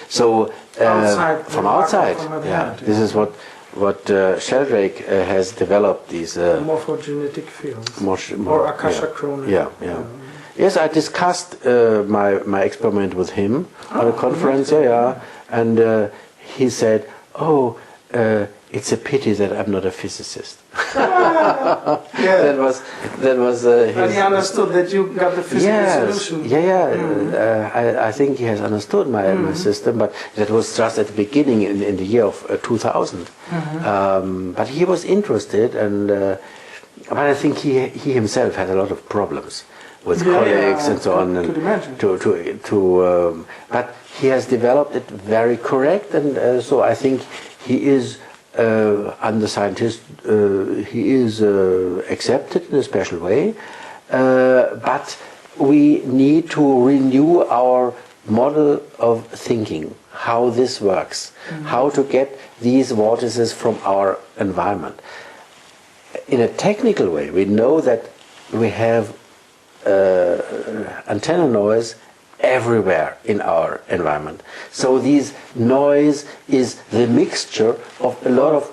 So from outside, this is what Sheldrake has developed, these morphogenetic fields or Akasha chronik. Yes, I discussed my experiment with it. On a conference. And he said, it's a pity that I'm not a physicist. Yeah. That was And he his. understood that you got the physical solution. I think he has understood my system, but that was just at the beginning in the year of 2000. But he was interested, and but I think he himself had a lot of problems with colleagues and so on. Could imagine. But he has developed it very correct, and so I think he is. Under scientists, he is accepted in a special way, but we need to renew our model of thinking, how this works, how to get these vortices from our environment. In a technical way, we know that we have antenna noise everywhere in our environment. So this noise is the mixture of a lot of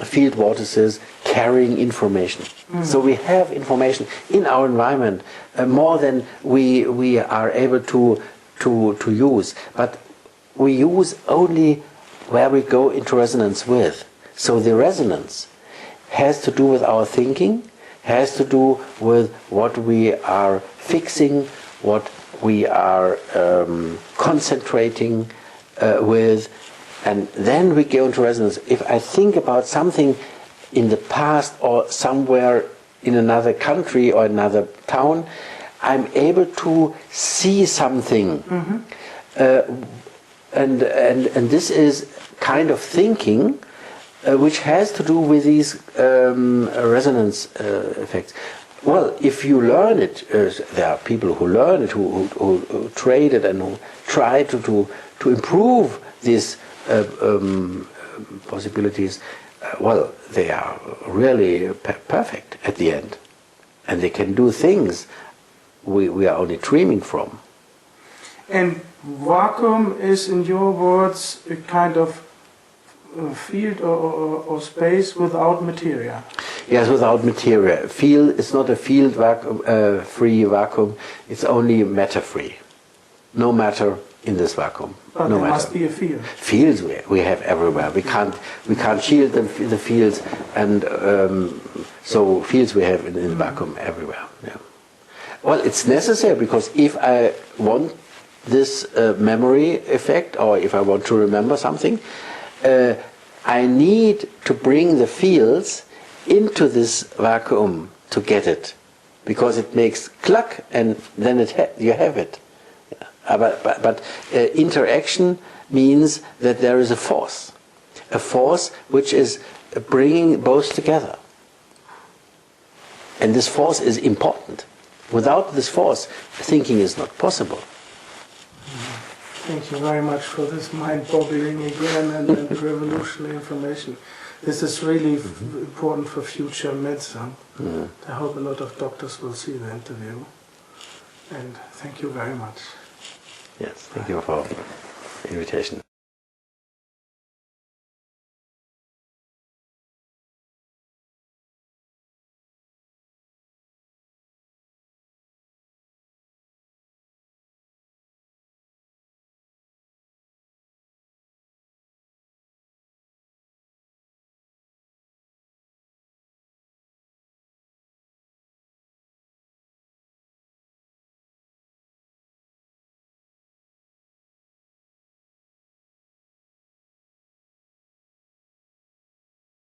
field vortices carrying information. So we have information in our environment more than we are able to use. But we use only where we go into resonance with. So the resonance has to do with our thinking, has to do with what we are fixing, what we are concentrating with, and then we go into resonance. If I think about something in the past or somewhere in another country or another town, I'm able to see something, and this is kind of thinking which has to do with these resonance effects. Well, if you learn it, there are people who learn it, who trade it, and who try to improve these possibilities. Well, they are really perfect at the end, and they can do things we are only dreaming from. And vacuum is, in your words, a kind of field or space without materia. Yes, without materia. Field is not a field vacuum, free vacuum. It's only matter free. No matter in this vacuum. But no there matter. must be a field. Fields we have everywhere. We can't shield the fields, and so fields we have in the vacuum everywhere. Yeah. Well, it's necessary, because if I want this memory effect, or if I want to remember something, I need to bring the fields into this vacuum to get it, because it makes cluck, and then you have it. But interaction means that there is a force which is bringing both together, and this force is important. Without this force, thinking is not possible. Thank you very much for this mind-boggling again and revolutionary information. This is really important for future medicine. I hope a lot of doctors will see the interview. And thank you very much. Yes, thank you for the invitation.